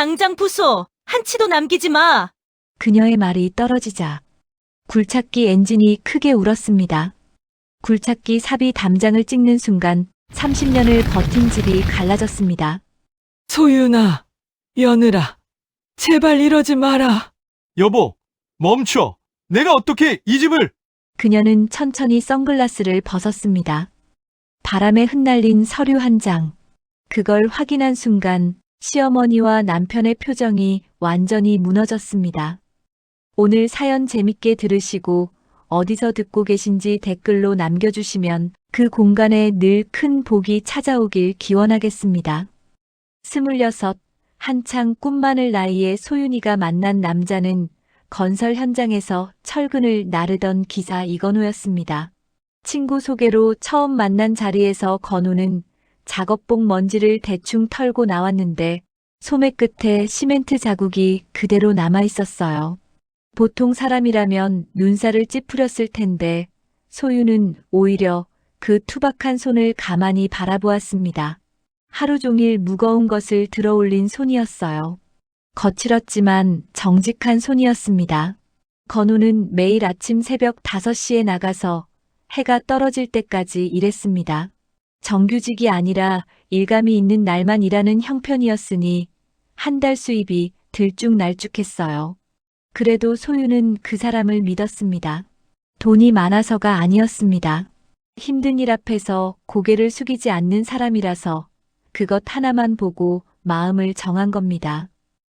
당장 부숴! 한치도 남기지 마! 그녀의 말이 떨어지자 굴착기 엔진이 크게 울었습니다. 굴착기 삽이 담장을 찍는 순간 30년을 버틴 집이 갈라졌습니다. 소윤아, 여느라, 제발 이러지 마라. 여보, 멈춰. 내가 어떻게 이 집을... 그녀는 천천히 선글라스를 벗었습니다. 바람에 흩날린 서류 한 장. 그걸 확인한 순간 시어머니와 남편의 표정이 완전히 무너졌습니다. 오늘 사연 재밌게 들으시고 어디서 듣고 계신지 댓글로 남겨주시면 그 공간에 늘 큰 복이 찾아오길 기원하겠습니다. 26, 한창 꿈 많을 나이에 소윤이가 만난 남자는 건설 현장에서 철근을 나르던 기사 이건우였습니다. 친구 소개로 처음 만난 자리에서 건우는 작업복 먼지를 대충 털고 나왔는데 소매 끝에 시멘트 자국이 그대로 남아 있었어요. 보통 사람이라면 눈살을 찌푸렸을 텐데 소윤은 오히려 그 투박한 손을 가만히 바라보았습니다. 하루 종일 무거운 것을 들어올린 손이었어요. 거칠었지만 정직한 손이었습니다. 건우는 매일 아침 새벽 5시에 나가서 해가 떨어질 때까지 일했습니다. 정규직이 아니라 일감이 있는 날만 일하는 형편이었으니 한 달 수입이 들쭉날쭉했어요. 그래도 소윤은 그 사람을 믿었습니다. 돈이 많아서가 아니었습니다. 힘든 일 앞에서 고개를 숙이지 않는 사람이라서 그것 하나만 보고 마음을 정한 겁니다.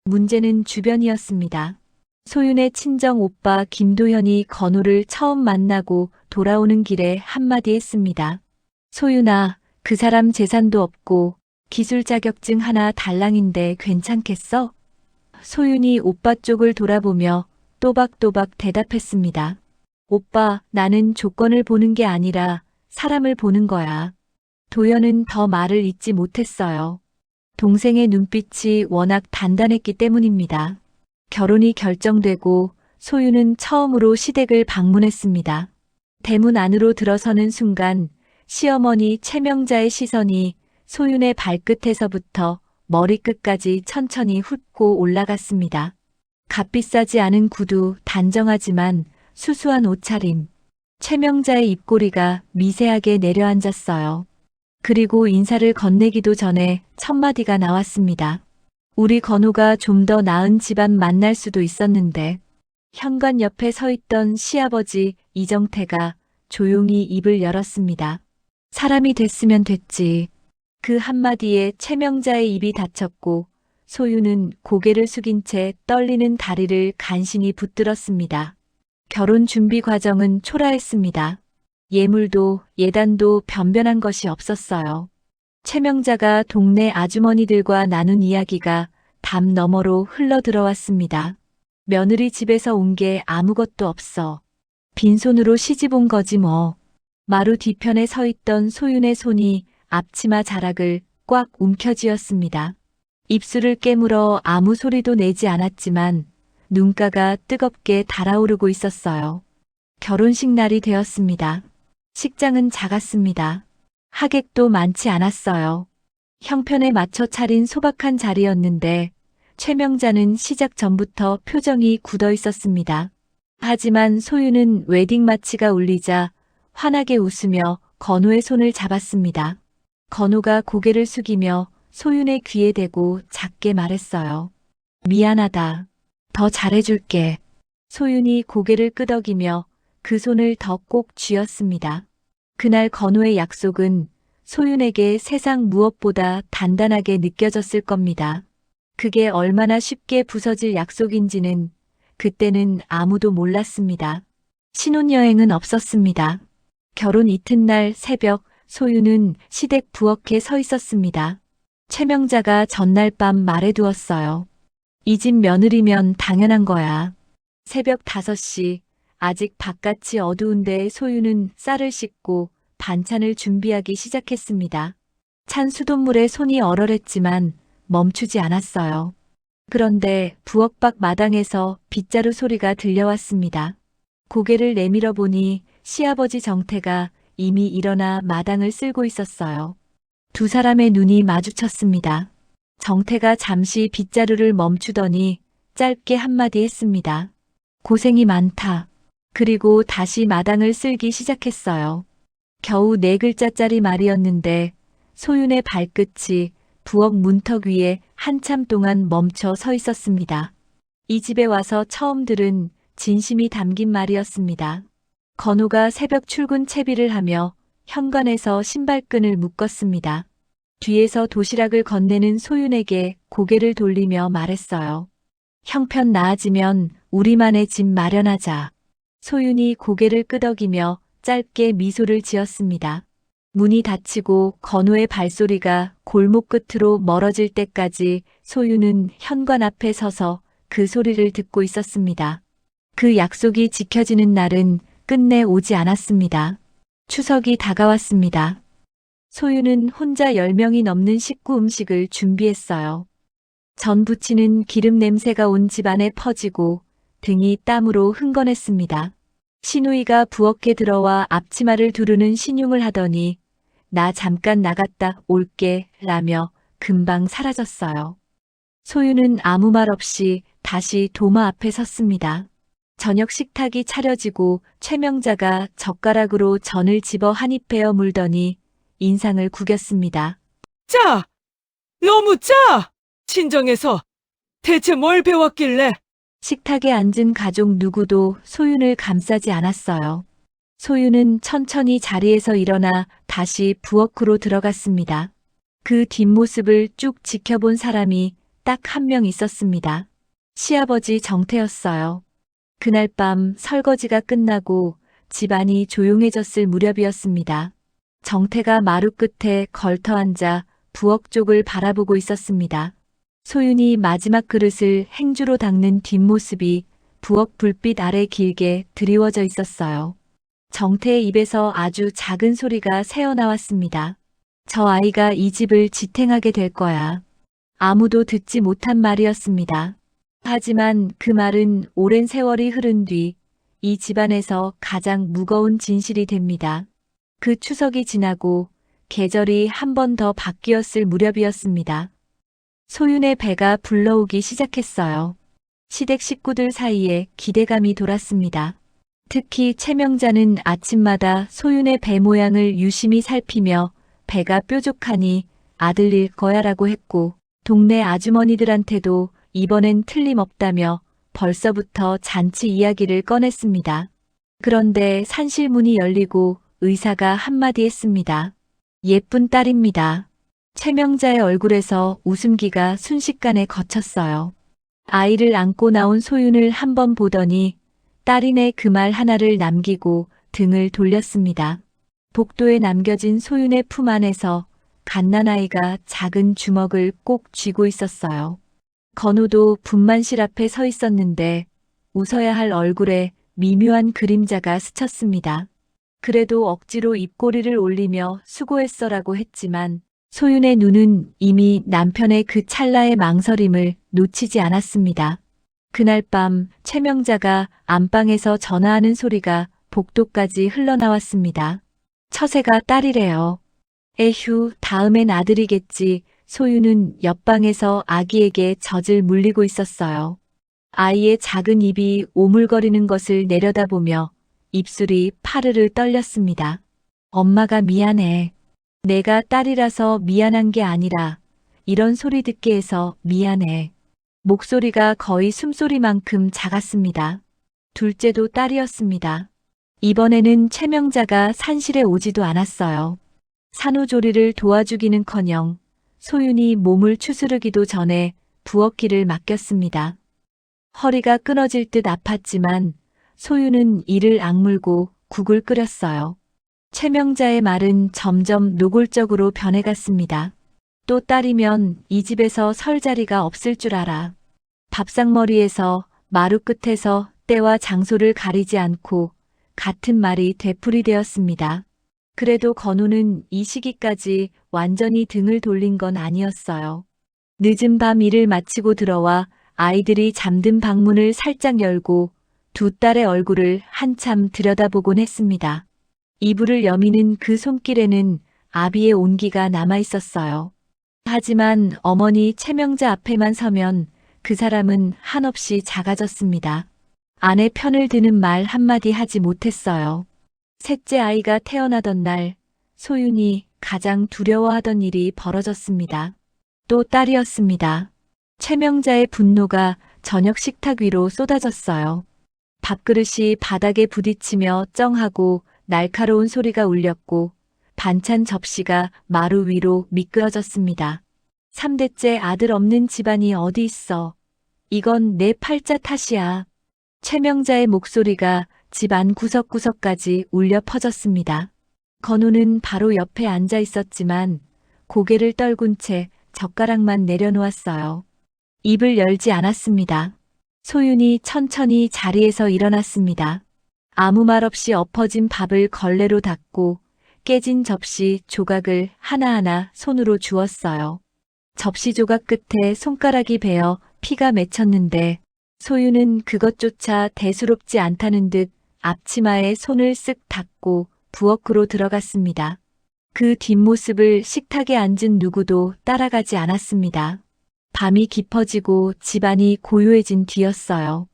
문제는 주변이었습니다. 소윤의 친정 오빠 김도현이 건우를 처음 만나고 돌아오는 길에 한마디 했습니다. 소윤아, 그 사람 재산도 없고 기술 자격증 하나 달랑인데 괜찮겠어? 소윤이 오빠 쪽을 돌아보며 또박또박 대답했습니다. 오빠, 나는 조건을 보는 게 아니라 사람을 보는 거야. 도연은 더 말을 잇지 못했어요. 동생의 눈빛이 워낙 단단했기 때문입니다. 결혼이 결정되고 소윤은 처음으로 시댁을 방문했습니다. 대문 안으로 들어서는 순간 시어머니 최명자의 시선이 소윤의 발끝에서부터 머리끝까지 천천히 훑고 올라갔습니다. 값비싸지 않은 구두, 단정하지만 수수한 옷차림. 최명자의 입꼬리가 미세하게 내려앉았어요. 그리고 인사를 건네기도 전에 첫마디가 나왔습니다. 우리 건우가 좀 더 나은 집안 만날 수도 있었는데. 현관 옆에 서 있던 시아버지 이정태가 조용히 입을 열었습니다. 사람이 됐으면 됐지. 그 한마디에 최명자의 입이 닫혔고 소윤은 고개를 숙인 채 떨리는 다리를 간신히 붙들었습니다. 결혼 준비 과정은 초라했습니다. 예물도 예단도 변변한 것이 없었어요. 최명자가 동네 아주머니들과 나눈 이야기가 담 너머로 흘러들어왔습니다. 며느리 집에서 온 게 아무것도 없어. 빈손으로 시집 온 거지 뭐. 마루 뒤편에 서 있던 소윤의 손이 앞치마 자락을 꽉 움켜쥐었습니다. 입술을 깨물어 아무 소리도 내지 않았지만 눈가가 뜨겁게 달아오르고 있었어요. 결혼식 날이 되었습니다. 식장은 작았습니다. 하객도 많지 않았어요. 형편에 맞춰 차린 소박한 자리였는데 최명자는 시작 전부터 표정이 굳어 있었습니다. 하지만 소윤은 웨딩 마치가 울리자 환하게 웃으며 건우의 손을 잡았습니다. 건우가 고개를 숙이며 소윤의 귀에 대고 작게 말했어요. 미안하다. 더 잘해줄게. 소윤이 고개를 끄덕이며 그 손을 더 꼭 쥐었습니다. 그날 건우의 약속은 소윤에게 세상 무엇보다 단단하게 느껴졌을 겁니다. 그게 얼마나 쉽게 부서질 약속인지는 그때는 아무도 몰랐습니다. 신혼여행은 없었습니다. 결혼 이튿날 새벽 소윤은 시댁 부엌에 서 있었습니다. 최명자가 전날 밤 말해두었어요. 이 집 며느리면 당연한 거야. 새벽 5시 아직 바깥이 어두운데 소윤은 쌀을 씻고 반찬을 준비하기 시작했습니다. 찬 수돗물에 손이 얼얼했지만 멈추지 않았어요. 그런데 부엌 밖 마당에서 빗자루 소리가 들려왔습니다. 고개를 내밀어 보니 시아버지 정태가 이미 일어나 마당을 쓸고 있었어요. 두 사람의 눈이 마주쳤습니다. 정태가 잠시 빗자루를 멈추더니 짧게 한마디 했습니다. 고생이 많다. 그리고 다시 마당을 쓸기 시작했어요. 겨우 4글자짜리 말이었는데 소윤의 발끝이 부엌 문턱 위에 한참 동안 멈춰 서 있었습니다. 이 집에 와서 처음 들은 진심이 담긴 말이었습니다. 건우가 새벽 출근 채비를 하며 현관에서 신발끈을 묶었습니다. 뒤에서 도시락을 건네는 소윤에게 고개를 돌리며 말했어요. 형편 나아지면 우리만의 집 마련하자. 소윤이 고개를 끄덕이며 짧게 미소를 지었습니다. 문이 닫히고 건우의 발소리가 골목 끝으로 멀어질 때까지 소윤은 현관 앞에 서서 그 소리를 듣고 있었습니다. 그 약속이 지켜지는 날은 끝내 오지 않았습니다. 추석이 다가왔습니다. 소윤은 혼자 10명이 넘는 식구 음식을 준비했어요. 전 부치는 기름 냄새가 온 집안에 퍼지고 등이 땀으로 흥건했습니다. 시누이가 부엌에 들어와 앞치마를 두르는 신용을 하더니 나 잠깐 나갔다 올게 라며 금방 사라졌어요. 소윤은 아무 말 없이 다시 도마 앞에 섰습니다. 저녁 식탁이 차려지고 최명자가 젓가락으로 전을 집어 한 입 베어 물더니 인상을 구겼습니다. 짜! 너무 짜! 친정에서 대체 뭘 배웠길래? 식탁에 앉은 가족 누구도 소윤을 감싸지 않았어요. 소윤은 천천히 자리에서 일어나 다시 부엌으로 들어갔습니다. 그 뒷모습을 쭉 지켜본 사람이 딱 한 명 있었습니다. 시아버지 정태였어요. 그날 밤 설거지가 끝나고 집안이 조용해졌을 무렵이었습니다. 정태가 마루 끝에 걸터 앉아 부엌 쪽을 바라보고 있었습니다. 소윤이 마지막 그릇을 행주로 닦는 뒷모습이 부엌 불빛 아래 길게 드리워져 있었어요. 정태의 입에서 아주 작은 소리가 새어나왔습니다. 저 아이가 이 집을 지탱하게 될 거야. 아무도 듣지 못한 말이었습니다. 하지만 그 말은 오랜 세월이 흐른 뒤 이 집안에서 가장 무거운 진실이 됩니다. 그 추석이 지나고 계절이 한 번 더 바뀌었을 무렵이었습니다. 소윤의 배가 불러오기 시작했어요. 시댁 식구들 사이에 기대감이 돌았습니다. 특히 최명자는 아침마다 소윤의 배 모양을 유심히 살피며 배가 뾰족하니 아들일 거야라고 했고 동네 아주머니들한테도 이번엔 틀림없다며 벌써부터 잔치 이야기를 꺼냈습니다. 그런데 산실문이 열리고 의사가 한마디 했습니다. 예쁜 딸입니다. 최명자의 얼굴에서 웃음기가 순식간에 거쳤어요. 아이를 안고 나온 소윤을 한번 보더니 딸이네 그 말 하나를 남기고 등을 돌렸습니다. 복도에 남겨진 소윤의 품 안에서 갓난아이가 작은 주먹을 꼭 쥐고 있었어요. 건우도 분만실 앞에 서 있었는데 웃어야 할 얼굴에 미묘한 그림자가 스쳤습니다. 그래도 억지로 입꼬리를 올리며 수고했어라고 했지만 소윤의 눈은 이미 남편의 그 찰나의 망설임을 놓치지 않았습니다. 그날 밤 최명자가 안방에서 전화하는 소리가 복도까지 흘러나왔습니다. 처세가 딸이래요. 에휴, 다음엔 아들이겠지. 소윤은 옆방에서 아기에게 젖을 물리고 있었어요. 아이의 작은 입이 오물거리는 것을 내려다보며 입술이 파르르 떨렸습니다. 엄마가 미안해. 내가 딸이라서 미안한 게 아니라 이런 소리 듣게 해서 미안해. 목소리가 거의 숨소리만큼 작았습니다. 둘째도 딸이었습니다. 이번에는 최명자가 산실에 오지도 않았어요. 산후조리를 도와주기는커녕 소윤이 몸을 추스르기도 전에 부엌일을 맡겼습니다. 허리가 끊어질 듯 아팠지만 소윤은 이를 악물고 국을 끓였어요. 최명자의 말은 점점 노골적으로 변해갔습니다. 또 딸이면 이 집에서 설 자리가 없을 줄 알아. 밥상머리에서 마루 끝에서 때와 장소를 가리지 않고 같은 말이 되풀이되었습니다. 그래도 건우는 이 시기까지 완전히 등을 돌린 건 아니었어요. 늦은 밤 일을 마치고 들어와 아이들이 잠든 방문을 살짝 열고 두 딸의 얼굴을 한참 들여다보곤 했습니다. 이불을 여미는 그 손길에는 아비의 온기가 남아 있었어요. 하지만 어머니 최명자 앞에만 서면 그 사람은 한없이 작아졌습니다. 아내 편을 드는 말 한마디 하지 못했어요. 셋째 아이가 태어나던 날 소윤이 가장 두려워하던 일이 벌어졌습니다. 또 딸이었습니다. 최명자의 분노가 저녁 식탁 위로 쏟아졌어요. 밥그릇이 바닥에 부딪히며 쩡하고 날카로운 소리가 울렸고 반찬 접시가 마루 위로 미끄러졌습니다. 3대째 아들 없는 집안이 어디 있어. 이건 내 팔자 탓이야. 최명자의 목소리가 집 안 구석구석까지 울려 퍼졌습니다. 건우는 바로 옆에 앉아 있었지만 고개를 떨군 채 젓가락만 내려놓았어요. 입을 열지 않았습니다. 소윤이 천천히 자리에서 일어났습니다. 아무 말 없이 엎어진 밥을 걸레로 닦고 깨진 접시 조각을 하나하나 손으로 주었어요. 접시 조각 끝에 손가락이 베어 피가 맺혔는데 소윤은 그것조차 대수롭지 않다는 듯 앞치마에 손을 쓱 닦고 부엌으로 들어갔습니다. 그 뒷모습을 식탁에 앉은 누구도 따라가지 않았습니다. 밤이 깊어지고 집안이 고요해진 뒤였어요.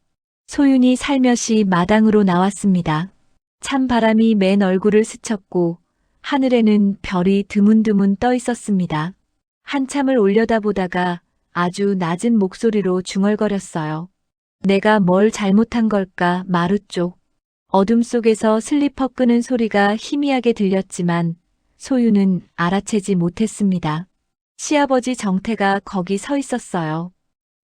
소윤이 살며시 마당으로 나왔습니다. 찬바람이 맨 얼굴을 스쳤고 하늘에는 별이 드문드문 떠 있었습니다. 한참을 올려다보다가 아주 낮은 목소리로 중얼거렸어요. 내가 뭘 잘못한 걸까, 마루 쪽. 어둠 속에서 슬리퍼 끄는 소리가 희미하게 들렸지만 소윤은 알아채지 못했습니다. 시아버지 정태가 거기 서 있었어요.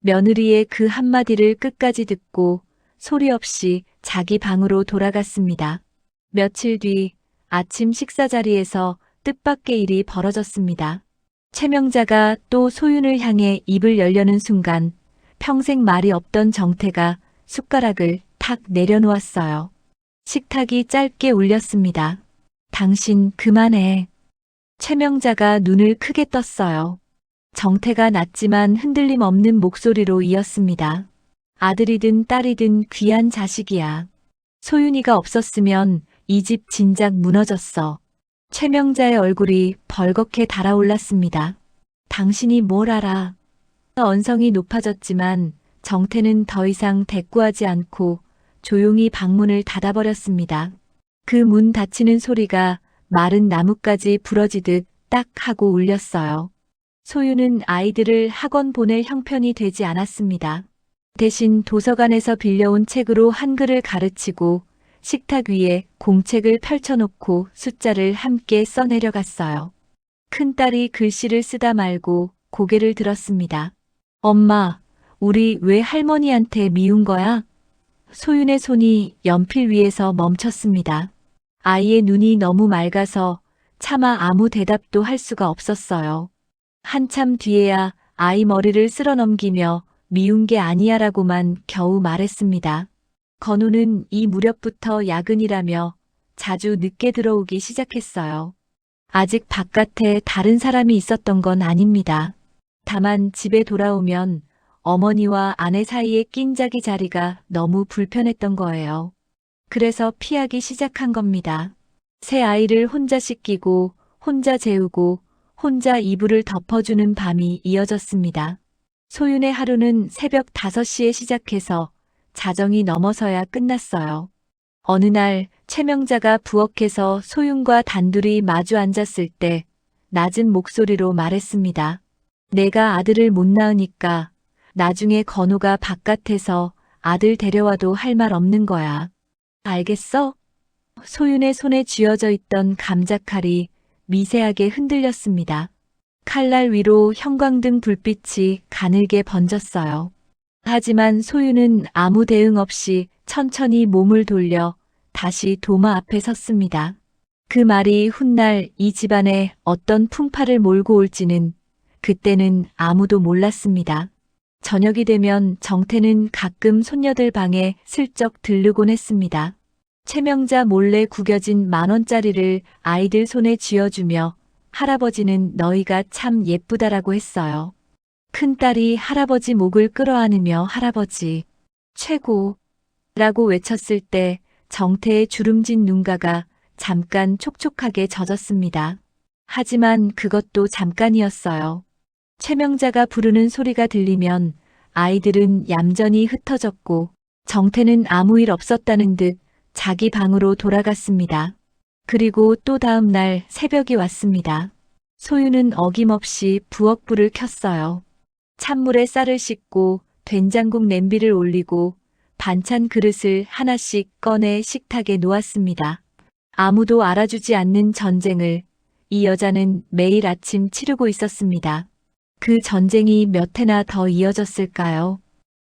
며느리의 그 한마디를 끝까지 듣고 소리 없이 자기 방으로 돌아갔습니다. 며칠 뒤 아침 식사 자리에서 뜻밖의 일이 벌어졌습니다. 최명자가 또 소윤을 향해 입을 열려는 순간 평생 말이 없던 정태가 숟가락을 탁 내려놓았어요. 식탁이 짧게 울렸습니다. 당신 그만해. 최명자가 눈을 크게 떴어요. 정태가 낮지만 흔들림 없는 목소리로 이었습니다. 아들이든 딸이든 귀한 자식이야. 소윤이가 없었으면 이 집 진작 무너졌어. 최명자의 얼굴이 벌겋게 달아올랐습니다. 당신이 뭘 알아? 언성이 높아졌지만 정태는 더 이상 대꾸하지 않고 조용히 방문을 닫아버렸습니다. 그 문 닫히는 소리가 마른 나뭇가지 부러지듯 딱 하고 울렸어요. 소윤은 아이들을 학원 보낼 형편이 되지 않았습니다. 대신 도서관에서 빌려온 책으로 한글을 가르치고 식탁 위에 공책을 펼쳐놓고 숫자를 함께 써내려갔어요. 큰딸이 글씨를 쓰다 말고 고개를 들었습니다. 엄마, 우리 왜 할머니한테 미운 거야? 소윤의 손이 연필 위에서 멈췄습니다. 아이의 눈이 너무 맑아서 차마 아무 대답도 할 수가 없었어요. 한참 뒤에야 아이 머리를 쓸어넘기며 미운 게 아니야라고만 겨우 말했습니다. 건우는 이 무렵부터 야근이라며 자주 늦게 들어오기 시작했어요. 아직 바깥에 다른 사람이 있었던 건 아닙니다. 다만 집에 돌아오면 어머니와 아내 사이에 낀 자기 자리가 너무 불편했던 거예요. 그래서 피하기 시작한 겁니다. 새 아이를 혼자 씻기고 혼자 재우고 혼자 이불을 덮어주는 밤이 이어졌습니다. 소윤의 하루는 새벽 5시에 시작해서 자정이 넘어서야 끝났어요. 어느 날 최명자가 부엌에서 소윤과 단둘이 마주 앉았을 때 낮은 목소리로 말했습니다. 내가 아들을 못 낳으니까 나중에 건우가 바깥에서 아들 데려와도 할 말 없는 거야. 알겠어? 소윤의 손에 쥐어져 있던 감자칼이 미세하게 흔들렸습니다. 칼날 위로 형광등 불빛이 가늘게 번졌어요. 하지만 소윤은 아무 대응 없이 천천히 몸을 돌려 다시 도마 앞에 섰습니다. 그 말이 훗날 이 집안에 어떤 풍파를 몰고 올지는 그때는 아무도 몰랐습니다. 저녁이 되면 정태는 가끔 손녀들 방에 슬쩍 들르곤 했습니다. 최명자 몰래 구겨진 10,000원짜리를 아이들 손에 쥐어주며 할아버지는 너희가 참 예쁘다라고 했어요. 큰딸이 할아버지 목을 끌어안으며 할아버지 최고라고 외쳤을 때 정태의 주름진 눈가가 잠깐 촉촉하게 젖었습니다. 하지만 그것도 잠깐이었어요. 최명자가 부르는 소리가 들리면 아이들은 얌전히 흩어졌고 정태는 아무 일 없었다는 듯 자기 방으로 돌아갔습니다. 그리고 또 다음 날 새벽이 왔습니다. 소유는 어김없이 부엌불을 켰어요. 찬물에 쌀을 씻고 된장국 냄비를 올리고 반찬 그릇을 하나씩 꺼내 식탁에 놓았습니다. 아무도 알아주지 않는 전쟁을 이 여자는 매일 아침 치르고 있었습니다. 그 전쟁이 몇 해나 더 이어졌을까요?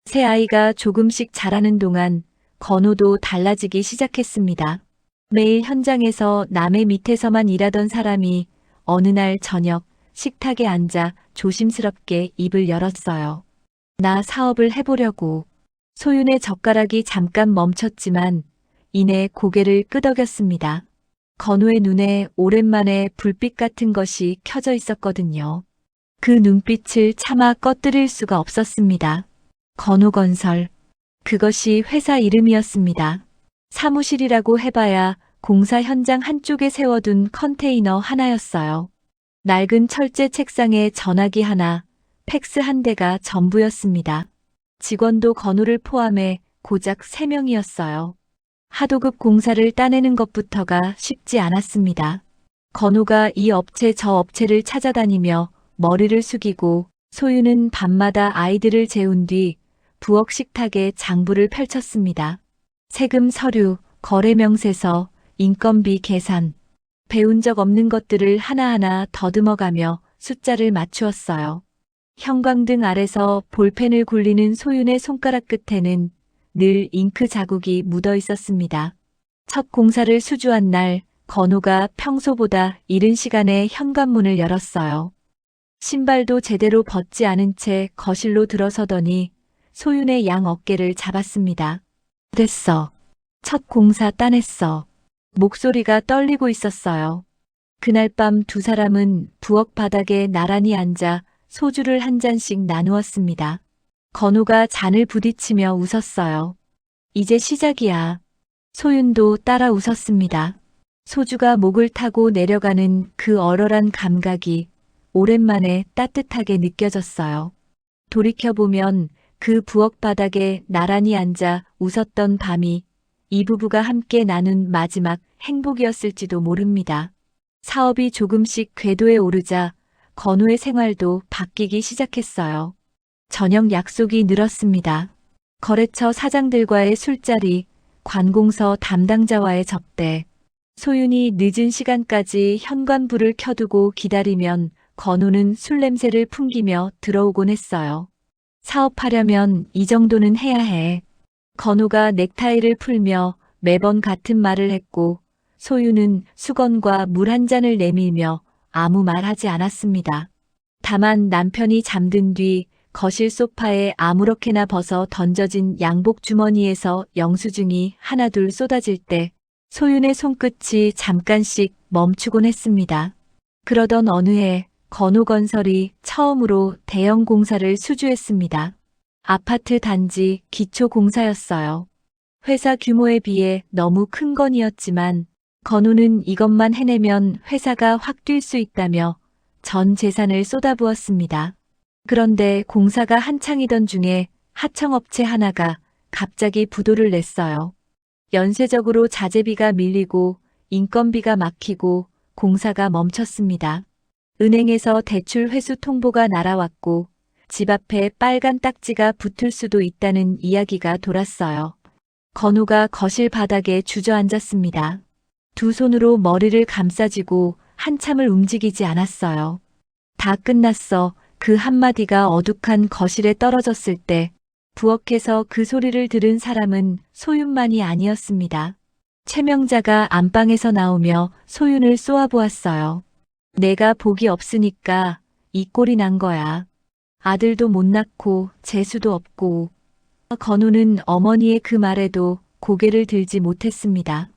새 아이가 조금씩 자라는 동안 건우도 달라지기 시작했습니다. 매일 현장에서 남의 밑에서만 일하던 사람이 어느 날 저녁 식탁에 앉아 조심스럽게 입을 열었어요. 나 사업을 해보려고. 소윤의 젓가락이 잠깐 멈췄지만 이내 고개를 끄덕였습니다. 건우의 눈에 오랜만에 불빛 같은 것이 켜져 있었거든요. 그 눈빛을 차마 꺼뜨릴 수가 없었습니다. 건우건설. 그것이 회사 이름이었습니다. 사무실이라고 해봐야 공사 현장 한쪽에 세워둔 컨테이너 하나였어요. 낡은 철제 책상에 전화기 하나, 팩스 한 대가 전부였습니다. 직원도 건우를 포함해 고작 3명이었어요. 하도급 공사를 따내는 것부터가 쉽지 않았습니다. 건우가 이 업체 저 업체를 찾아다니며 머리를 숙이고 소유는 밤마다 아이들을 재운 뒤 부엌 식탁에 장부를 펼쳤습니다. 세금 서류, 거래 명세서, 인건비 계산. 배운 적 없는 것들을 하나하나 더듬어가며 숫자를 맞추었어요. 형광등 아래서 볼펜을 굴리는 소윤의 손가락 끝에는 늘 잉크 자국이 묻어 있었습니다. 첫 공사를 수주한 날, 건우가 평소보다 이른 시간에 현관문을 열었어요. 신발도 제대로 벗지 않은 채 거실로 들어서더니 소윤의 양 어깨를 잡았습니다. 됐어. 첫 공사 따냈어. 목소리가 떨리고 있었어요. 그날 밤 두 사람은 부엌 바닥에 나란히 앉아 소주를 한 잔씩 나누었습니다. 건우가 잔을 부딪히며 웃었어요. 이제 시작이야. 소윤도 따라 웃었습니다. 소주가 목을 타고 내려가는 그 얼얼한 감각이 오랜만에 따뜻하게 느껴졌어요. 돌이켜보면 그 부엌 바닥에 나란히 앉아 웃었던 밤이 이 부부가 함께 나눈 마지막 행복이었을지도 모릅니다. 사업이 조금씩 궤도에 오르자 건우의 생활도 바뀌기 시작했어요. 저녁 약속이 늘었습니다. 거래처 사장들과의 술자리, 관공서 담당자와의 접대. 소윤이 늦은 시간까지 현관불을 켜두고 기다리면 건우는 술 냄새를 풍기며 들어오곤 했어요. 사업하려면 이 정도는 해야 해. 건우가 넥타이를 풀며 매번 같은 말을 했고 소윤은 수건과 물 한 잔을 내밀며 아무 말 하지 않았습니다. 다만 남편이 잠든 뒤 거실 소파에 아무렇게나 벗어 던져진 양복 주머니에서 영수증이 하나둘 쏟아질 때 소윤의 손끝이 잠깐씩 멈추곤 했습니다. 그러던 어느 해 건우건설이 처음으로 대형 공사를 수주했습니다. 아파트 단지 기초 공사였어요. 회사 규모에 비해 너무 큰 건이었지만 건우는 이것만 해내면 회사가 확 뛸 수 있다며 전 재산을 쏟아부었습니다. 그런데 공사가 한창이던 중에 하청업체 하나가 갑자기 부도를 냈어요. 연쇄적으로 자재비가 밀리고 인건비가 막히고 공사가 멈췄습니다. 은행에서 대출 회수 통보가 날아왔고 집 앞에 빨간 딱지가 붙을 수도 있다는 이야기가 돌았어요. 건우가 거실 바닥에 주저앉았습니다. 두 손으로 머리를 감싸쥐고 한참을 움직이지 않았어요. 다 끝났어. 그 한마디가 어둑한 거실에 떨어졌을 때 부엌에서 그 소리를 들은 사람은 소윤만이 아니었습니다. 최명자가 안방에서 나오며 소윤을 쏘아보았어요. 내가 복이 없으니까 이 꼴이 난 거야. 아들도 못 낳고 재수도 없고. 건우는 어머니의 그 말에도 고개를 들지 못했습니다.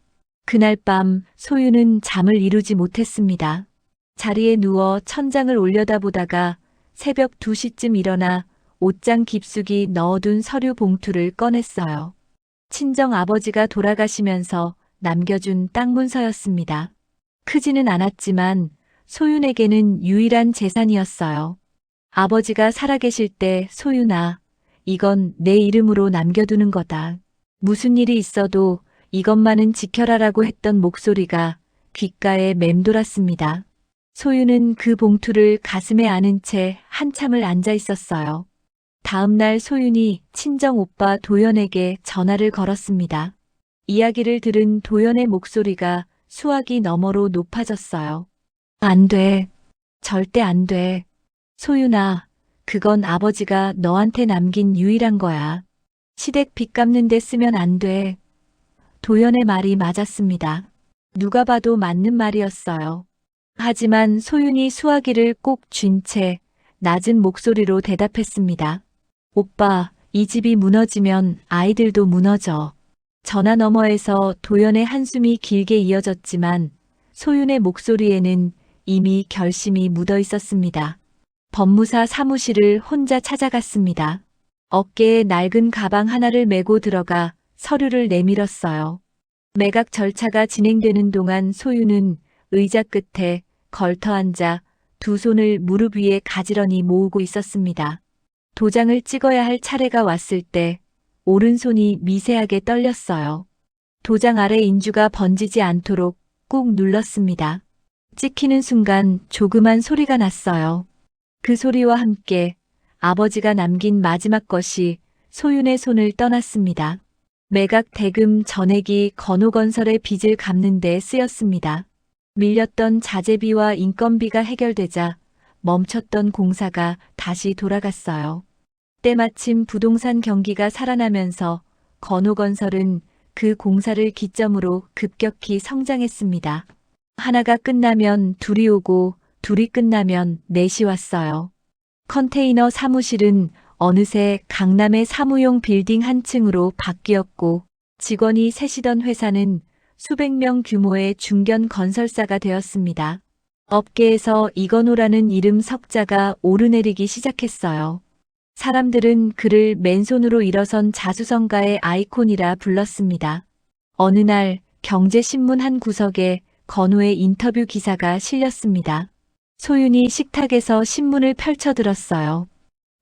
그날 밤 소윤은 잠을 이루지 못했습니다. 자리에 누워 천장을 올려다보다가 새벽 2시쯤 일어나 옷장 깊숙이 넣어둔 서류 봉투를 꺼냈어요. 친정 아버지가 돌아가시면서 남겨준 땅 문서였습니다. 크지는 않았지만 소윤에게는 유일한 재산이었어요. 아버지가 살아계실 때 소윤아, 이건 내 이름으로 남겨두는 거다. 무슨 일이 있어도 이것만은 지켜라라고 했던 목소리가 귓가에 맴돌았습니다. 소윤은 그 봉투를 가슴에 안은 채 한참을 앉아 있었어요. 다음 날 소윤이 친정 오빠 도연에게 전화를 걸었습니다. 이야기를 들은 도연의 목소리가 수화기 너머로 높아졌어요. 안 돼. 절대 안 돼. 소윤아, 그건 아버지가 너한테 남긴 유일한 거야. 시댁 빚 갚는 데 쓰면 안 돼. 도연의 말이 맞았습니다. 누가 봐도 맞는 말이었어요. 하지만 소윤이 수화기를 꼭 쥔 채 낮은 목소리로 대답했습니다. 오빠, 이 집이 무너지면 아이들도 무너져. 전화 너머에서 도연의 한숨이 길게 이어졌지만 소윤의 목소리에는 이미 결심이 묻어 있었습니다. 법무사 사무실을 혼자 찾아갔습니다. 어깨에 낡은 가방 하나를 메고 들어가 서류를 내밀었어요. 매각 절차가 진행되는 동안 소윤은 의자 끝에 걸터 앉아 두 손을 무릎 위에 가지런히 모으고 있었습니다. 도장을 찍어야 할 차례가 왔을 때 오른손이 미세하게 떨렸어요. 도장 아래 인주가 번지지 않도록 꾹 눌렀습니다. 찍히는 순간 조그만 소리가 났어요. 그 소리와 함께 아버지가 남긴 마지막 것이 소윤의 손을 떠났습니다. 매각 대금 전액이 건호건설의 빚을 갚는 데 쓰였습니다. 밀렸던 자재비와 인건비가 해결되자 멈췄던 공사가 다시 돌아갔어요. 때마침 부동산 경기가 살아나면서 건호건설은 그 공사를 기점으로 급격히 성장했습니다. 하나가 끝나면 둘이 오고 둘이 끝나면 넷이 왔어요. 컨테이너 사무실은 어느새 강남의 사무용 빌딩 한 층으로 바뀌었고 직원이 셋이던 회사는 수백 명 규모의 중견 건설사가 되었습니다. 업계에서 이건호라는 이름 석자가 오르내리기 시작했어요. 사람들은 그를 맨손으로 일어선 자수성가의 아이콘이라 불렀습니다. 어느 날 경제신문 한 구석에 건호의 인터뷰 기사가 실렸습니다. 소윤이 식탁에서 신문을 펼쳐들었어요.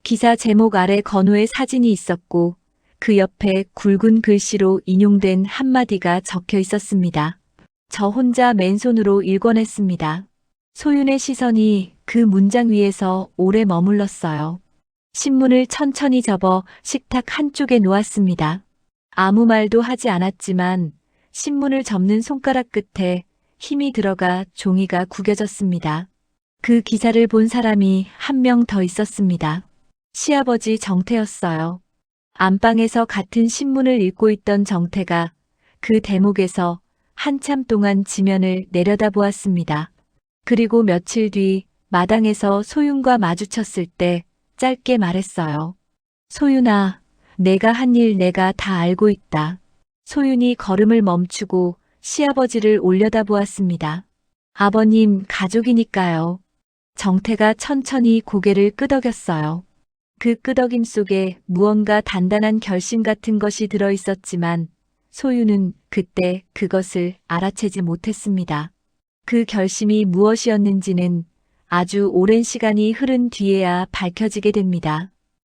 기사 제목 아래 건호의 사진이 있었고 그 옆에 굵은 글씨로 인용된 한마디가 적혀 있었습니다. 저 혼자 맨손으로 일궈냈습니다. 소윤의 시선이 그 문장 위에서 오래 머물렀어요. 신문을 천천히 접어 식탁 한쪽에 놓았습니다. 아무 말도 하지 않았지만 신문을 접는 손가락 끝에 힘이 들어가 종이가 구겨졌습니다. 그 기사를 본 사람이 한 명 더 있었습니다. 시아버지 정태였어요. 안방에서 같은 신문을 읽고 있던 정태가 그 대목에서 한참 동안 지면을 내려다보았습니다. 그리고 며칠 뒤 마당에서 소윤과 마주쳤을 때 짧게 말했어요. 소윤아, 내가 한 일 내가 다 알고 있다. 소윤이 걸음을 멈추고 시아버지를 올려다보았습니다. 아버님, 가족이니까요. 정태가 천천히 고개를 끄덕였어요. 그 끄덕임 속에 무언가 단단한 결심 같은 것이 들어있었지만 소윤은 그때 그것을 알아채지 못했습니다. 그 결심이 무엇이었는지는 아주 오랜 시간이 흐른 뒤에야 밝혀지게 됩니다.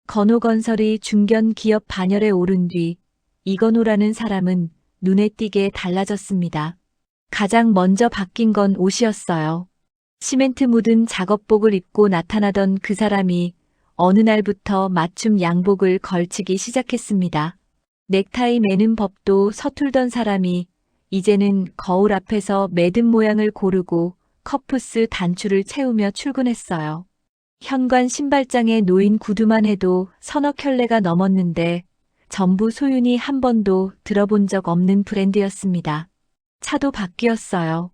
건호건설이 중견 기업 반열에 오른 뒤 이건호라는 사람은 눈에 띄게 달라졌습니다. 가장 먼저 바뀐 건 옷이었어요. 시멘트 묻은 작업복을 입고 나타나던 그 사람이 어느 날부터 맞춤 양복을 걸치기 시작했습니다. 넥타이 매는 법도 서툴던 사람이 이제는 거울 앞에서 매듭 모양을 고르고 커프스 단추를 채우며 출근했어요. 현관 신발장에 놓인 구두만 해도 서너 켤레가 넘었는데 전부 소윤이 한 번도 들어본 적 없는 브랜드였습니다. 차도 바뀌었어요.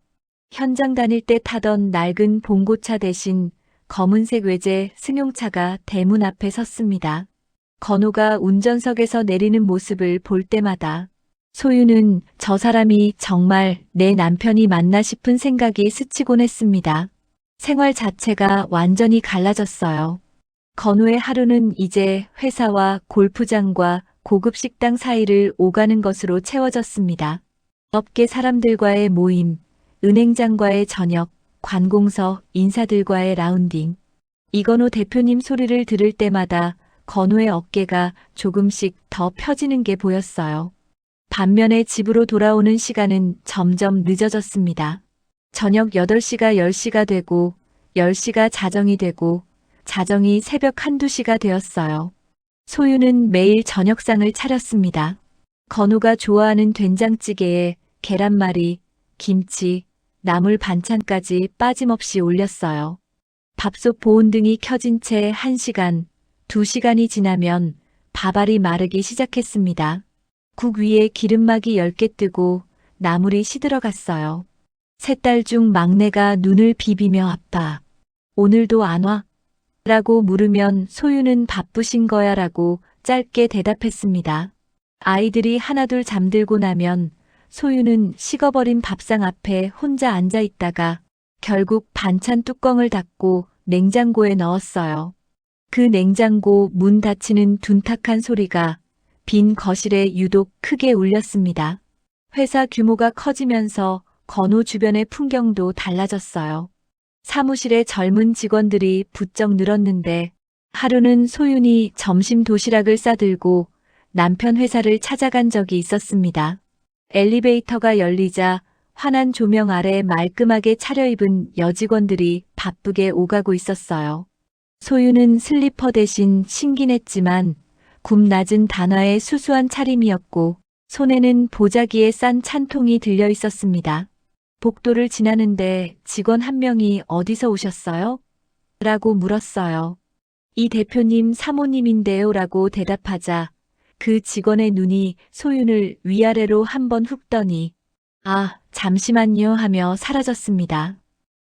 현장 다닐 때 타던 낡은 봉고차 대신 검은색 외제 승용차가 대문 앞에 섰습니다. 건호가 운전석에서 내리는 모습을 볼 때마다 소윤은 저 사람이 정말 내 남편이 맞나 싶은 생각이 스치곤 했습니다. 생활 자체가 완전히 갈라졌어요. 건호의 하루는 이제 회사와 골프장과 고급 식당 사이를 오가는 것으로 채워졌습니다. 업계 사람들과의 모임, 은행장과의 저녁, 관공서 인사들과의 라운딩. 이건호 대표님 소리를 들을 때마다 건우의 어깨가 조금씩 더 펴지는 게 보였어요. 반면에 집으로 돌아오는 시간은 점점 늦어졌습니다. 저녁 8시가 10시가 되고 10시가 자정이 되고 자정이 새벽 1, 2시가 되었어요. 소유는 매일 저녁상을 차렸습니다. 건우가 좋아하는 된장찌개에 계란말이, 김치, 나물 반찬까지 빠짐없이 올렸어요. 밥솥 보온등이 켜진 채 1시간, 2시간이 지나면 밥알이 마르기 시작했습니다. 국 위에 기름막이 10개 뜨고 나물이 시들어갔어요. 세 딸 중 막내가 눈을 비비며 아빠, 오늘도 안 와? 라고 물으면 소유는 바쁘신 거야 라고 짧게 대답했습니다. 아이들이 하나둘 잠들고 나면 소유는 식어버린 밥상 앞에 혼자 앉아 있다가 결국 반찬 뚜껑을 닫고 냉장고에 넣었어요. 그 냉장고 문 닫히는 둔탁한 소리가 빈 거실에 유독 크게 울렸습니다. 회사 규모가 커지면서 건우 주변의 풍경도 달라졌어요. 사무실에 젊은 직원들이 부쩍 늘었는데 하루는 소윤이 점심 도시락을 싸들고 남편 회사를 찾아간 적이 있었습니다. 엘리베이터가 열리자 환한 조명 아래 말끔하게 차려입은 여직원들이 바쁘게 오가고 있었어요. 소윤은 슬리퍼 대신 신긴 했지만 굽 낮은 단화의 수수한 차림이었고 손에는 보자기에 싼 찬통이 들려 있었습니다. 복도를 지나는데 직원 한 명이 어디서 오셨어요? 라고 물었어요. 이 대표님 사모님인데요 라고 대답하자 그 직원의 눈이 소윤을 위아래로 한번 훑더니 아, 잠시만요 하며 사라졌습니다.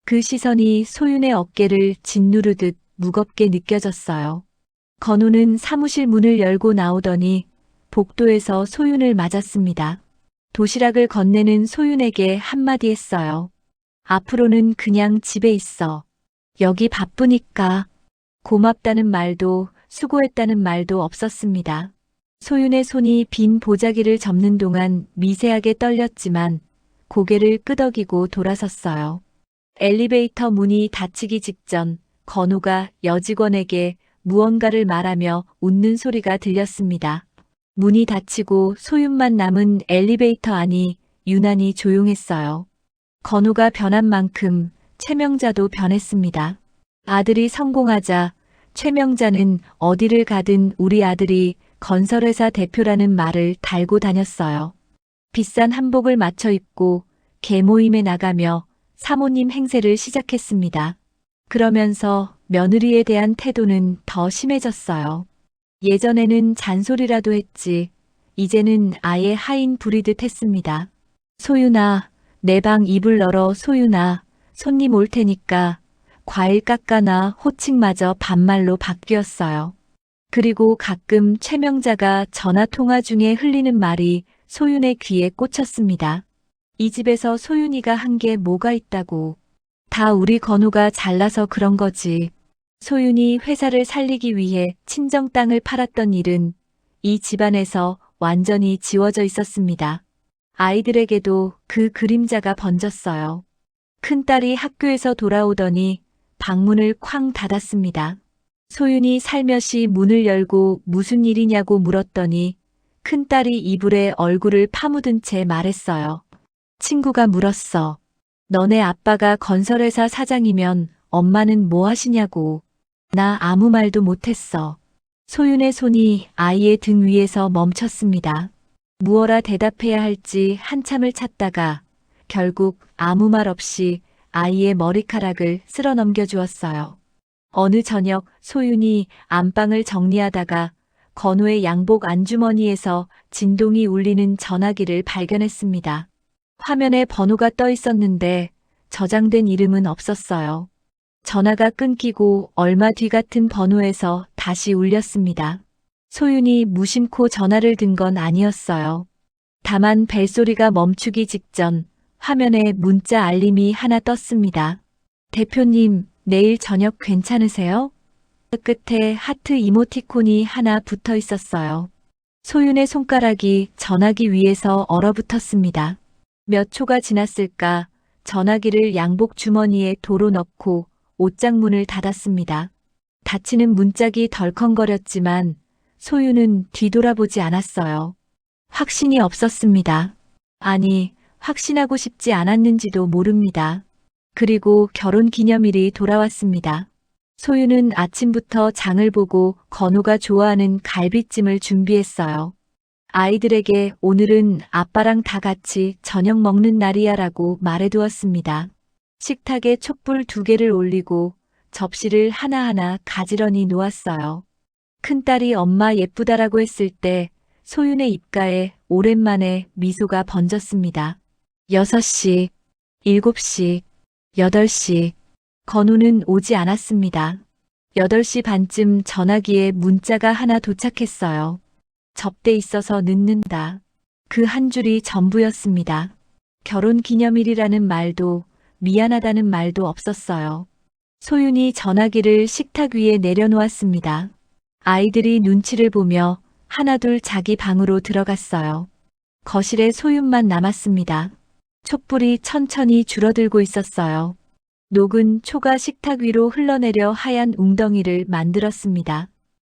그 시선이 소윤의 어깨를 짓누르듯 무겁게 느껴졌어요. 건우는 사무실 문을 열고 나오더니 복도에서 소윤을 맞았습니다. 도시락을 건네는 소윤에게 한마디 했어요. 앞으로는 그냥 집에 있어. 여기 바쁘니까. 고맙다는 말도 수고했다는 말도 없었습니다. 소윤의 손이 빈 보자기를 접는 동안 미세하게 떨렸지만 고개를 끄덕이고 돌아섰어요. 엘리베이터 문이 닫히기 직전 건우가 여직원에게 무언가를 말하며 웃는 소리가 들렸습니다. 문이 닫히고 소윤만 남은 엘리베이터 안이 유난히 조용했어요. 건우가 변한 만큼 최명자도 변했습니다. 아들이 성공하자 최명자는 어디를 가든 우리 아들이 건설회사 대표라는 말을 달고 다녔어요. 비싼 한복을 맞춰 입고 개모임에 나가며 사모님 행세를 시작했습니다. 그러면서 며느리에 대한 태도는 더 심해졌어요. 예전에는 잔소리라도 했지, 이제는 아예 하인 부리듯 했습니다. 소윤아, 내 방 이불 널어 소윤아, 손님 올 테니까 과일 깎아나 호칭마저 반말로 바뀌었어요. 그리고 가끔 최명자가 전화통화 중에 흘리는 말이 소윤의 귀에 꽂혔습니다. 이 집에서 소윤이가 한 게 뭐가 있다고. 다 우리 건우가 잘나서 그런 거지. 소윤이 회사를 살리기 위해 친정 땅을 팔았던 일은 이 집안에서 완전히 지워져 있었습니다. 아이들에게도 그 그림자가 번졌어요. 큰딸이 학교에서 돌아오더니 방문을 쾅 닫았습니다. 소윤이 살며시 문을 열고 무슨 일이냐고 물었더니 큰딸이 이불에 얼굴을 파묻은 채 말했어요. 친구가 물었어. 너네 아빠가 건설회사 사장이면 엄마는 뭐 하시냐고. 나 아무 말도 못했어. 소윤의 손이 아이의 등 위에서 멈췄습니다. 무어라 대답해야 할지 한참을 찾다가 결국 아무 말 없이 아이의 머리카락을 쓸어 넘겨주었어요. 어느 저녁 소윤이 안방을 정리하다가 건우의 양복 안주머니에서 진동이 울리는 전화기를 발견했습니다. 화면에 번호가 떠 있었는데 저장된 이름은 없었어요. 전화가 끊기고 얼마 뒤 같은 번호에서 다시 울렸습니다. 소윤이 무심코 전화를 든 건 아니었어요. 다만 벨소리가 멈추기 직전 화면에 문자 알림이 하나 떴습니다. 대표님, 내일 저녁 괜찮으세요? 끝에 하트 이모티콘이 하나 붙어 있었어요. 소윤의 손가락이 전화기 위에서 얼어붙었습니다. 몇 초가 지났을까 전화기를 양복 주머니에 도로 넣고 옷장문을 닫았습니다. 닫히는 문짝이 덜컹거렸지만 소유는 뒤돌아보지 않았어요. 확신이 없었습니다. 아니, 확신하고 싶지 않았는지도 모릅니다. 그리고 결혼 기념일이 돌아왔습니다. 소유는 아침부터 장을 보고 건우가 좋아하는 갈비찜을 준비했어요. 아이들에게 오늘은 아빠랑 다 같이 저녁 먹는 날이야 라고 말해두었습니다. 식탁에 촛불 2개를 올리고 접시를 하나하나 가지런히 놓았어요. 큰딸이 엄마 예쁘다라고 했을 때 소윤의 입가에 오랜만에 미소가 번졌습니다. 6시, 7시, 8시. 건우는 오지 않았습니다. 8시 반쯤 전화기에 문자가 하나 도착했어요. 접대 있어서 늦는다. 그 한 줄이 전부였습니다. 결혼 기념일이라는 말도 미안하다는 말도 없었어요. 소윤이 전화기를 식탁 위에 내려놓았습니다. 아이들이 눈치를 보며 하나둘 자기 방으로 들어갔어요. 거실에 소윤만 남았습니다. 촛불이 천천히 줄어들고 있었어요. 녹은 초가 식탁 위로 흘러내려 하얀 웅덩이를 만들었습니다.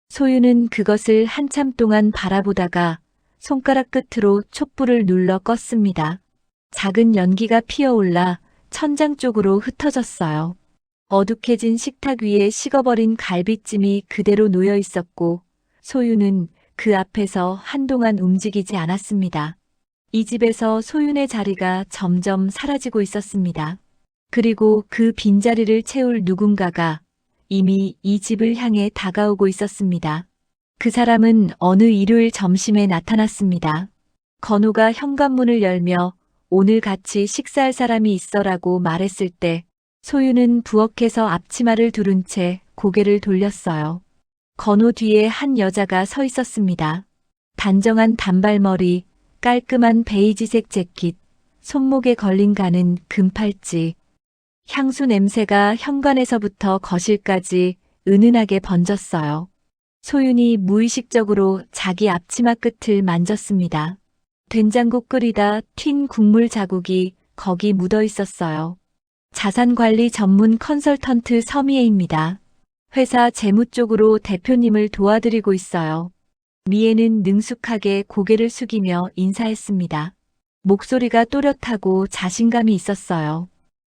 소윤은 그것을 한참 동안 바라보다가 손가락 끝으로 촛불을 눌러 껐습니다. 작은 연기가 피어올라 천장 쪽으로 흩어졌어요. 어둑해진 식탁 위에 식어버린 갈비찜이 그대로 놓여 있었고 소윤은 그 앞에서 한동안 움직이지 않았습니다. 이 집에서 소윤의 자리가 점점 사라지고 있었습니다. 그리고 그 빈자리를 채울 누군가가 이미 이 집을 향해 다가오고 있었습니다. 그 사람은 어느 일요일 점심에 나타났습니다. 건우가 현관문을 열며 오늘 같이 식사할 사람이 있어라고 말했을 때 소윤은 부엌에서 앞치마를 두른 채 고개를 돌렸어요. 건우 뒤에 한 여자가 서 있었습니다. 단정한 단발머리, 깔끔한 베이지색 재킷, 손목에 걸린 가는 금팔찌. 향수 냄새가 현관에서부터 거실까지 은은하게 번졌어요. 소윤이 무의식적으로 자기 앞치마 끝을 만졌습니다. 된장국 끓이다 튄 국물 자국이 거기 묻어 있었어요. 자산관리 전문 컨설턴트 서미애입니다. 회사 재무 쪽으로 대표님을 도와드리고 있어요. 미애는 능숙하게 고개를 숙이며 인사했습니다. 목소리가 또렷하고 자신감이 있었어요.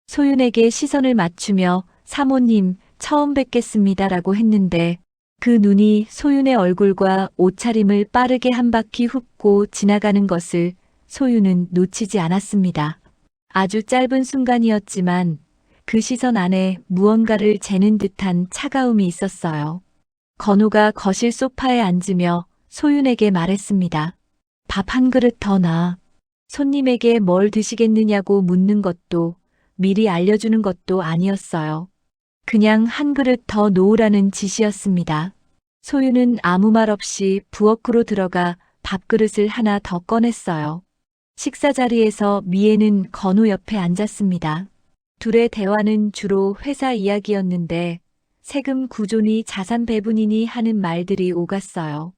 소윤에게 시선을 맞추며 사모님 처음 뵙겠습니다라고 했는데 그 눈이 소윤의 얼굴과 옷차림을 빠르게 한 바퀴 훑고 지나가는 것을 소윤은 놓치지 않았습니다. 아주 짧은 순간이었지만 그 시선 안에 무언가를 재는 듯한 차가움이 있었어요. 건우가 거실 소파에 앉으며 소윤에게 말했습니다. 밥 한 그릇 더 놔. 손님에게 뭘 드시겠느냐고 묻는 것도 미리 알려주는 것도 아니었어요. 그냥 한 그릇 더 놓으라는 지시였습니다. 소윤은 아무 말 없이 부엌으로 들어가 밥그릇을 하나 더 꺼냈어요. 식사 자리에서 미애는 건우 옆에 앉았습니다. 둘의 대화는 주로 회사 이야기였는데 세금 구조니 자산 배분이니 하는 말들이 오갔어요.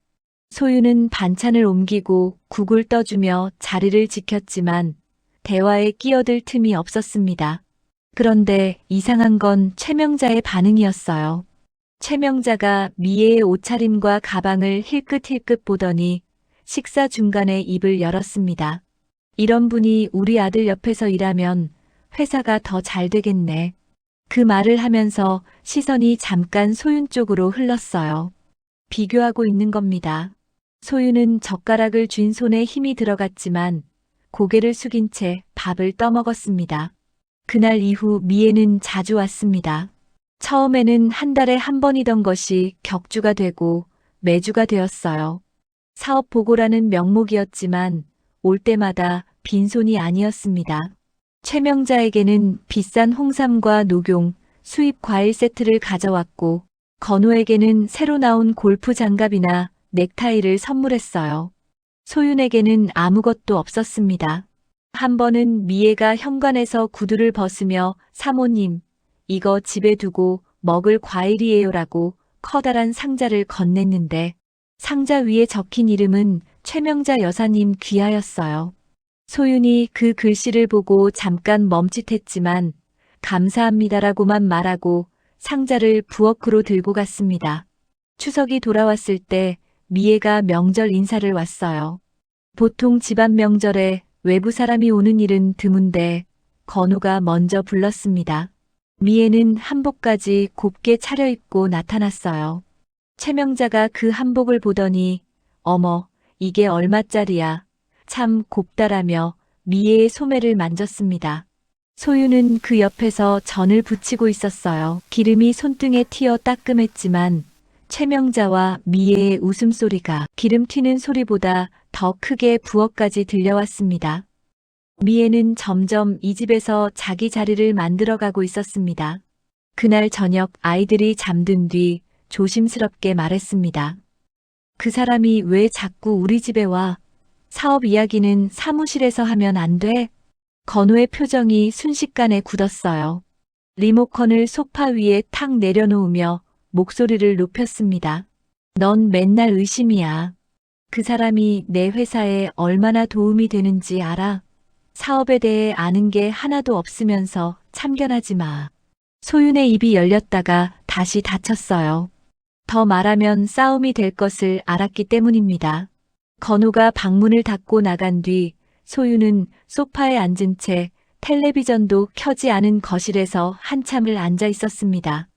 소윤은 반찬을 옮기고 국을 떠주며 자리를 지켰지만 대화에 끼어들 틈이 없었습니다. 그런데 이상한 건 최명자의 반응이었어요. 최명자가 미애의 옷차림과 가방을 힐끗힐끗 보더니 식사 중간에 입을 열었습니다. 이런 분이 우리 아들 옆에서 일하면 회사가 더 잘 되겠네. 그 말을 하면서 시선이 잠깐 소윤 쪽으로 흘렀어요. 비교하고 있는 겁니다. 소윤은 젓가락을 쥔 손에 힘이 들어갔지만 고개를 숙인 채 밥을 떠먹었습니다. 그날 이후 미애는 자주 왔습니다. 처음에는 한 달에 한 번이던 것이 격주가 되고 매주가 되었어요. 사업 보고라는 명목이었지만 올 때마다 빈손이 아니었습니다. 최명자에게는 비싼 홍삼과 녹용, 수입 과일 세트를 가져왔고 건우에게는 새로 나온 골프 장갑이나 넥타이를 선물했어요. 소윤에게는 아무것도 없었습니다. 한 번은 미애가 현관에서 구두를 벗으며 사모님, 이거 집에 두고 먹을 과일이에요라고 커다란 상자를 건넸는데 상자 위에 적힌 이름은 최명자 여사님 귀하였어요. 소윤이 그 글씨를 보고 잠깐 멈칫했지만 감사합니다라고만 말하고 상자를 부엌으로 들고 갔습니다. 추석이 돌아왔을 때 미애가 명절 인사를 왔어요. 보통 집안 명절에 외부 사람이 오는 일은 드문데 건우가 먼저 불렀습니다. 미애는 한복까지 곱게 차려입고 나타났어요. 최명자가 그 한복을 보더니 어머, 이게 얼마짜리야. 참 곱다라며 미애의 소매를 만졌습니다. 소유는 그 옆에서 전을 부치고 있었어요. 기름이 손등에 튀어 따끔했지만 최명자와 미애의 웃음소리가 기름 튀는 소리보다 더 크게 부엌까지 들려왔습니다. 미애는 점점 이 집에서 자기 자리를 만들어가고 있었습니다. 그날 저녁 아이들이 잠든 뒤 조심스럽게 말했습니다. 그 사람이 왜 자꾸 우리 집에 와? 사업 이야기는 사무실에서 하면 안 돼? 건우의 표정이 순식간에 굳었어요. 리모컨을 소파 위에 탁 내려놓으며 목소리를 높였습니다. 넌 맨날 의심이야. 그 사람이 내 회사에 얼마나 도움이 되는지 알아? 사업에 대해 아는 게 하나도 없으면서 참견하지 마. 소윤의 입이 열렸다가 다시 닫혔어요. 더 말하면 싸움이 될 것을 알았기 때문입니다. 건우가 방문을 닫고 나간 뒤 소윤은 소파에 앉은 채 텔레비전도 켜지 않은 거실에서 한참을 앉아 있었습니다.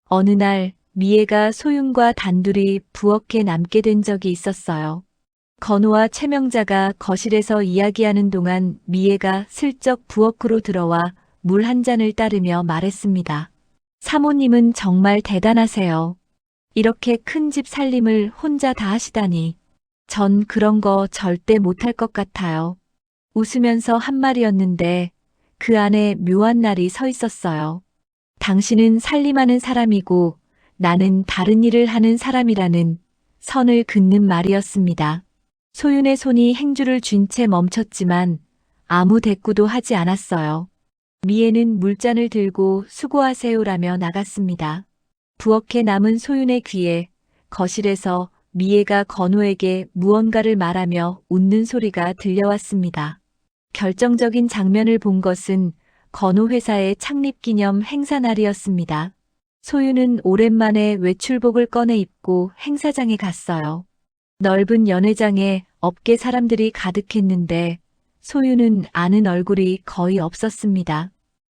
어느 날 미애가 소윤과 단둘이 부엌에 남게 된 적이 있었어요. 건우와 최명자가 거실에서 이야기하는 동안 미애가 슬쩍 부엌으로 들어와 물 한 잔을 따르며 말했습니다. 사모님은 정말 대단하세요. 이렇게 큰 집 살림을 혼자 다 하시다니. 전 그런 거 절대 못할 것 같아요. 웃으면서 한 말이었는데 그 안에 묘한 날이 서 있었어요. 당신은 살림하는 사람이고 나는 다른 일을 하는 사람이라는 선을 긋는 말이었습니다. 소윤의 손이 행주를 쥔 채 멈췄지만 아무 대꾸도 하지 않았어요. 미애는 물잔을 들고 수고하세요라며 나갔습니다. 부엌에 남은 소윤의 귀에 거실에서 미애가 건우에게 무언가를 말하며 웃는 소리가 들려왔습니다. 결정적인 장면을 본 것은 건우 회사의 창립기념 행사날이었습니다. 소윤은 오랜만에 외출복을 꺼내 입고 행사장에 갔어요. 넓은 연회장에 업계 사람들이 가득했는데 소윤은 아는 얼굴이 거의 없었습니다.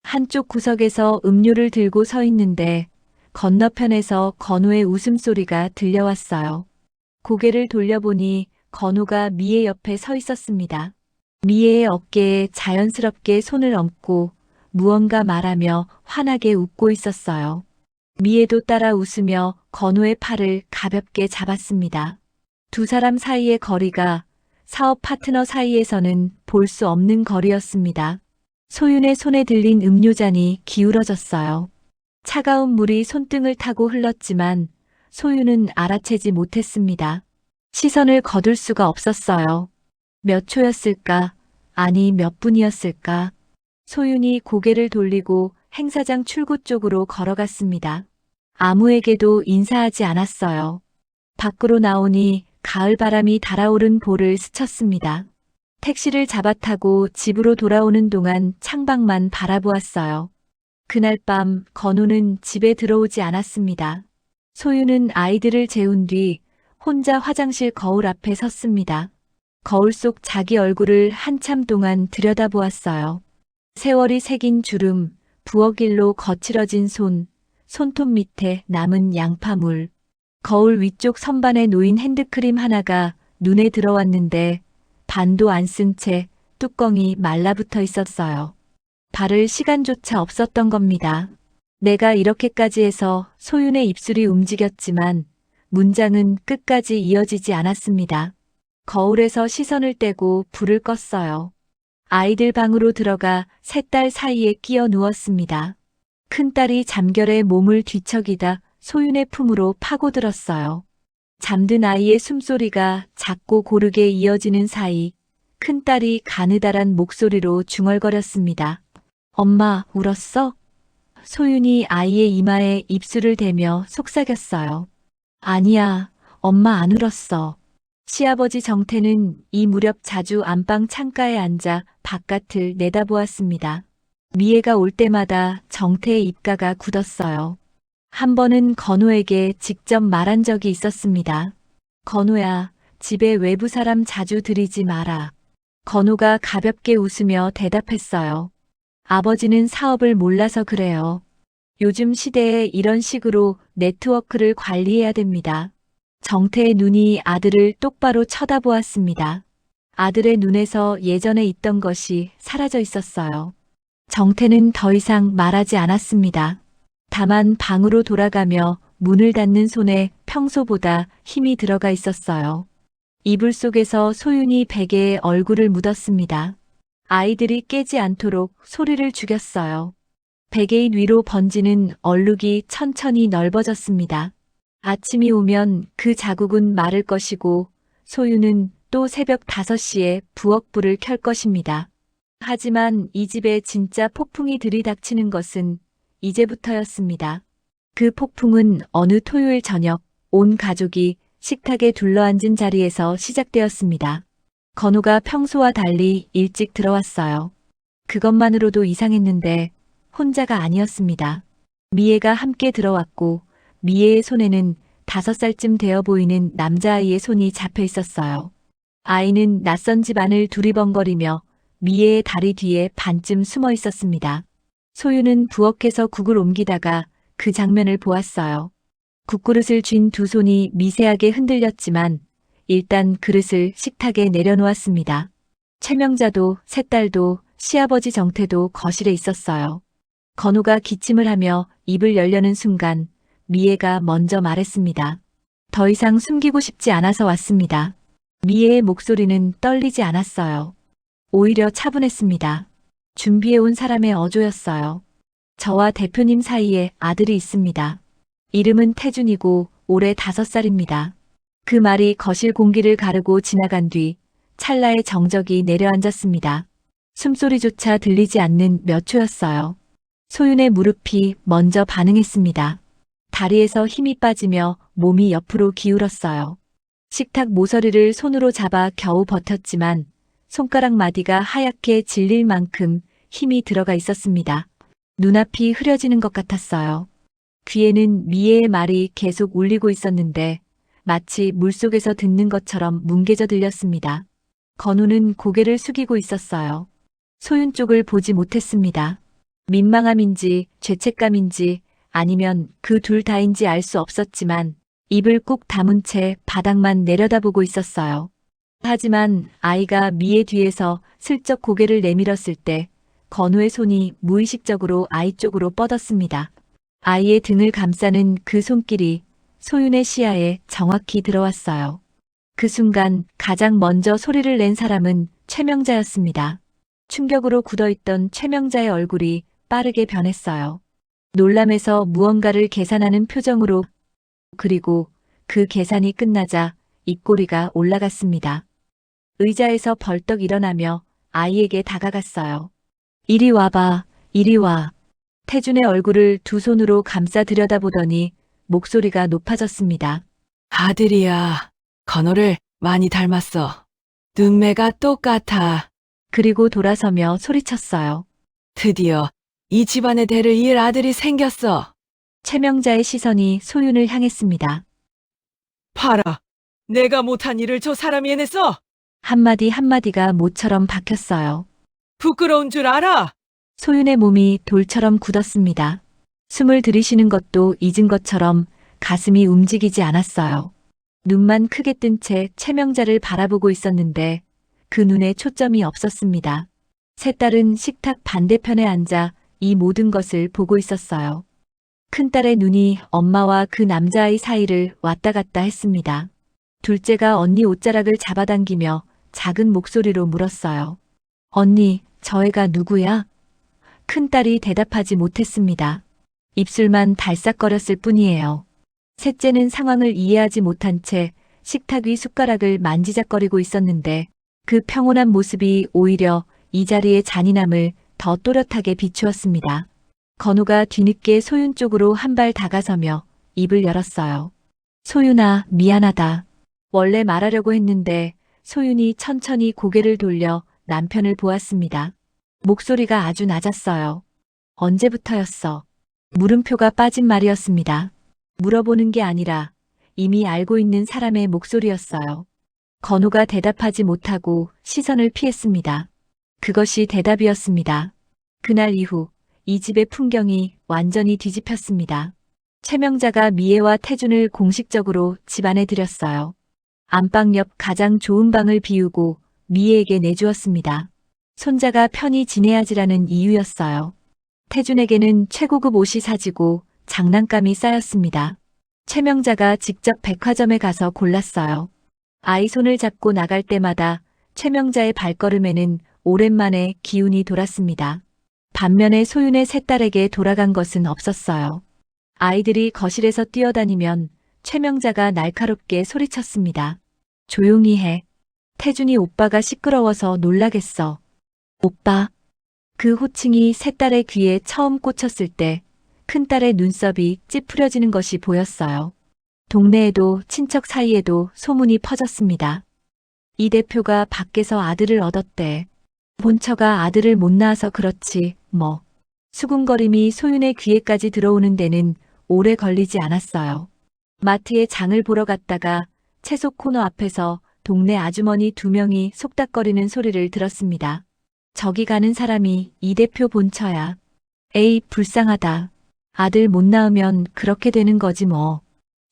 한쪽 구석에서 음료를 들고 서 있는데 건너편에서 건우의 웃음소리가 들려왔어요. 고개를 돌려보니 건우가 미애 옆에 서 있었습니다. 미애의 어깨에 자연스럽게 손을 얹고 무언가 말하며 환하게 웃고 있었어요. 미애도 따라 웃으며 건우의 팔을 가볍게 잡았습니다. 두 사람 사이의 거리가 사업 파트너 사이에서는 볼 수 없는 거리였습니다. 소윤의 손에 들린 음료잔이 기울어졌어요. 차가운 물이 손등을 타고 흘렀지만 소윤은 알아채지 못했습니다. 시선을 거둘 수가 없었어요. 몇 초였을까? 아니 몇 분이었을까? 소윤이 고개를 돌리고 행사장 출구 쪽으로 걸어갔습니다. 아무에게도 인사하지 않았어요. 밖으로 나오니 가을 바람이 달아오른 볼을 스쳤습니다. 택시를 잡아타고 집으로 돌아오는 동안 창밖만 바라보았어요. 그날 밤 건우는 집에 들어오지 않았습니다. 소윤은 아이들을 재운 뒤 혼자 화장실 거울 앞에 섰습니다. 거울 속 자기 얼굴을 한참 동안 들여다보았어요. 세월이 새긴 주름, 부엌일로 거칠어진 손, 손톱 밑에 남은 양파물. 거울 위쪽 선반에 놓인 핸드크림 하나가 눈에 들어왔는데 반도 안 쓴 채 뚜껑이 말라붙어 있었어요. 바를 시간조차 없었던 겁니다. 내가 이렇게까지 해서 소윤의 입술이 움직였지만 문장은 끝까지 이어지지 않았습니다. 거울에서 시선을 떼고 불을 껐어요. 아이들 방으로 들어가 셋딸 사이에 끼어 누웠습니다. 큰딸이 잠결에 몸을 뒤척이다 소윤의 품으로 파고들었어요. 잠든 아이의 숨소리가 작고 고르게 이어지는 사이 큰딸이 가느다란 목소리로 중얼거렸습니다. 엄마, 울었어? 소윤이 아이의 이마에 입술을 대며 속삭였어요. 아니야, 엄마 안 울었어. 시아버지 정태는 이 무렵 자주 안방 창가에 앉아 바깥을 내다보았습니다. 미애가 올 때마다 정태의 입가가 굳었어요. 한 번은 건우에게 직접 말한 적이 있었습니다. 건우야, 집에 외부 사람 자주 들이지 마라. 건우가 가볍게 웃으며 대답했어요. 아버지는 사업을 몰라서 그래요. 요즘 시대에 이런 식으로 네트워크를 관리해야 됩니다. 정태의 눈이 아들을 똑바로 쳐다보았습니다. 아들의 눈에서 예전에 있던 것이 사라져 있었어요. 정태는 더 이상 말하지 않았습니다. 다만 방으로 돌아가며 문을 닫는 손에 평소보다 힘이 들어가 있었어요. 이불 속에서 소윤이 베개에 얼굴을 묻었습니다. 아이들이 깨지 않도록 소리를 죽였어요. 베개 위로 번지는 얼룩이 천천히 넓어졌습니다. 아침이 오면 그 자국은 마를 것이고 소윤은 또 새벽 5시에 부엌불을 켤 것입니다. 하지만 이 집에 진짜 폭풍이 들이닥치는 것은 이제부터였습니다. 그 폭풍은 어느 토요일 저녁 온 가족이 식탁에 둘러앉은 자리에서 시작되었습니다. 건우가 평소와 달리 일찍 들어왔어요. 그것만으로도 이상했는데 혼자가 아니었습니다. 미애가 함께 들어왔고 미애의 손에는 5살쯤 되어 보이는 남자아이의 손이 잡혀 있었어요. 아이는 낯선 집안을 두리번거리며 미애의 다리 뒤에 반쯤 숨어 있었습니다. 소유는 부엌에서 국을 옮기다가 그 장면을 보았어요. 국그릇을 쥔 두 손이 미세하게 흔들렸지만 일단 그릇을 식탁에 내려놓았습니다. 최명자도 새딸도 시아버지 정태도 거실에 있었어요. 건우가 기침을 하며 입을 열려는 순간 미애가 먼저 말했습니다. 더 이상 숨기고 싶지 않아서 왔습니다. 미애의 목소리는 떨리지 않았어요. 오히려 차분했습니다. 준비해온 사람의 어조였어요. 저와 대표님 사이에 아들이 있습니다. 이름은 태준이고 올해 5살입니다. 그 말이 거실 공기를 가르고 지나간 뒤 찰나의 정적이 내려앉았습니다. 숨소리조차 들리지 않는 몇 초였어요. 소윤의 무릎이 먼저 반응했습니다. 다리에서 힘이 빠지며 몸이 옆으로 기울었어요. 식탁 모서리를 손으로 잡아 겨우 버텼지만 손가락 마디가 하얗게 질릴 만큼 힘이 들어가 있었습니다. 눈앞이 흐려지는 것 같았어요. 귀에는 미애의 말이 계속 울리고 있었는데 마치 물속에서 듣는 것처럼 뭉개져 들렸습니다. 건우는 고개를 숙이고 있었어요. 소윤 쪽을 보지 못했습니다. 민망함인지 죄책감인지 아니면 그 둘 다인지 알 수 없었지만 입을 꾹 다문 채 바닥만 내려다보고 있었어요. 하지만 아이가 미애 뒤에서 슬쩍 고개를 내밀었을 때 건우의 손이 무의식적으로 아이 쪽으로 뻗었습니다. 아이의 등을 감싸는 그 손길이 소윤의 시야에 정확히 들어왔어요. 그 순간 가장 먼저 소리를 낸 사람은 최명자였습니다. 충격으로 굳어있던 최명자의 얼굴이 빠르게 변했어요. 놀람에서 무언가를 계산하는 표정으로 그리고 그 계산이 끝나자 입꼬리가 올라갔습니다. 의자에서 벌떡 일어나며 아이에게 다가갔어요. 이리 와봐, 이리 와. 태준의 얼굴을 두 손으로 감싸 들여다보더니 목소리가 높아졌습니다. 아들이야, 건우를 많이 닮았어. 눈매가 똑같아. 그리고 돌아서며 소리쳤어요. 드디어 이 집안의 대를 이을 아들이 생겼어. 최명자의 시선이 소윤을 향했습니다. 봐라, 내가 못한 일을 저 사람이 해냈어. 한마디 한마디가 모처럼 박혔어요. 부끄러운 줄 알아? 소윤의 몸이 돌처럼 굳었습니다. 숨을 들이쉬는 것도 잊은 것처럼 가슴이 움직이지 않았어요. 눈만 크게 뜬 채 최명자를 바라보고 있었는데 그 눈에 초점이 없었습니다. 세 딸은 식탁 반대편에 앉아 이 모든 것을 보고 있었어요. 큰딸의 눈이 엄마와 그 남자아이 사이를 왔다 갔다 했습니다. 둘째가 언니 옷자락을 잡아당기며 작은 목소리로 물었어요. 언니, 저 애가 누구야? 큰딸이 대답하지 못했습니다. 입술만 달싹거렸을 뿐이에요. 셋째는 상황을 이해하지 못한 채 식탁 위 숟가락을 만지작거리고 있었는데 그 평온한 모습이 오히려 이 자리의 잔인함을 더 또렷하게 비추었습니다. 건우가 뒤늦게 소윤 쪽으로 한 발 다가서며 입을 열었어요. 소윤아, 미안하다. 원래 말하려고 했는데 소윤이 천천히 고개를 돌려 남편을 보았습니다. 목소리가 아주 낮았어요. 언제부터였어? 물음표가 빠진 말이었습니다. 물어보는 게 아니라 이미 알고 있는 사람의 목소리였어요. 건우가 대답하지 못하고 시선을 피했습니다. 그것이 대답이었습니다. 그날 이후 이 집의 풍경이 완전히 뒤집혔습니다. 최명자가 미애와 태준을 공식적으로 집안에 들였어요. 안방 옆 가장 좋은 방을 비우고 미애에게 내주었습니다. 손자가 편히 지내야지라는 이유였어요. 태준에게는 최고급 옷이 사지고 장난감이 쌓였습니다. 최명자가 직접 백화점에 가서 골랐어요. 아이 손을 잡고 나갈 때마다 최명자의 발걸음에는 오랜만에 기운이 돌았습니다. 반면에 소윤의 세 딸에게 돌아간 것은 없었어요. 아이들이 거실에서 뛰어다니면 최명자가 날카롭게 소리쳤습니다. 조용히 해. 태준이 오빠가 시끄러워서 놀라겠어. 오빠. 그 호칭이 세 딸의 귀에 처음 꽂혔을 때 큰딸의 눈썹이 찌푸려지는 것이 보였어요. 동네에도 친척 사이에도 소문이 퍼졌습니다. 이 대표가 밖에서 아들을 얻었대. 본처가 아들을 못 낳아서 그렇지 뭐. 수군거림이 소윤의 귀에까지 들어오는 데는 오래 걸리지 않았어요. 마트에 장을 보러 갔다가 채소 코너 앞에서 동네 아주머니 2명이 속닥거리는 소리를 들었습니다. 저기 가는 사람이 이 대표 본처야. 에이, 불쌍하다. 아들 못 낳으면 그렇게 되는 거지 뭐.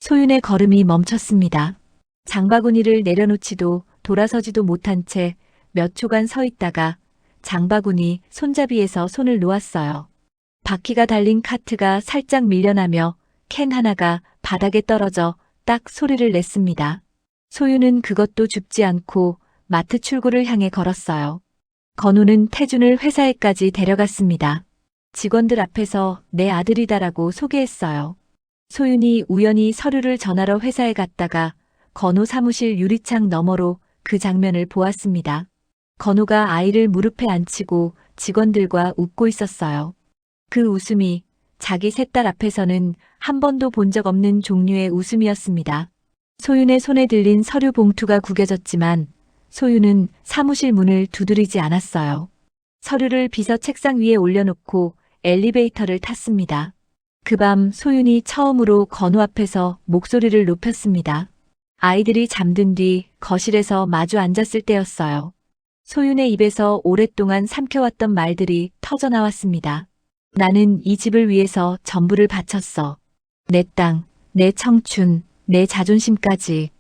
소윤의 걸음이 멈췄습니다. 장바구니를 내려놓지도 돌아서지도 못한 채 몇 초간 서 있다가 장바구니 손잡이에서 손을 놓았어요. 바퀴가 달린 카트가 살짝 밀려나며 캔 하나가 바닥에 떨어져 딱 소리를 냈습니다. 소윤은 그것도 줍지 않고 마트 출구를 향해 걸었어요. 건우는 태준을 회사에까지 데려갔습니다. 직원들 앞에서 내 아들이다라고 소개했어요. 소윤이 우연히 서류를 전하러 회사에 갔다가 건우 사무실 유리창 너머로 그 장면을 보았습니다. 건우가 아이를 무릎에 앉히고 직원들과 웃고 있었어요. 그 웃음이 자기 세 딸 앞에서는 한 번도 본 적 없는 종류의 웃음이었습니다. 소윤의 손에 들린 서류 봉투가 구겨졌지만 소윤은 사무실 문을 두드리지 않았어요. 서류를 비서 책상 위에 올려놓고 엘리베이터를 탔습니다. 그 밤 소윤이 처음으로 건우 앞에서 목소리를 높였습니다. 아이들이 잠든 뒤 거실에서 마주 앉았을 때였어요. 소윤의 입에서 오랫동안 삼켜왔던 말들이 터져나왔습니다. 나는 이 집을 위해서 전부를 바쳤어. 내 땅, 내 청춘, 내 자존심까지.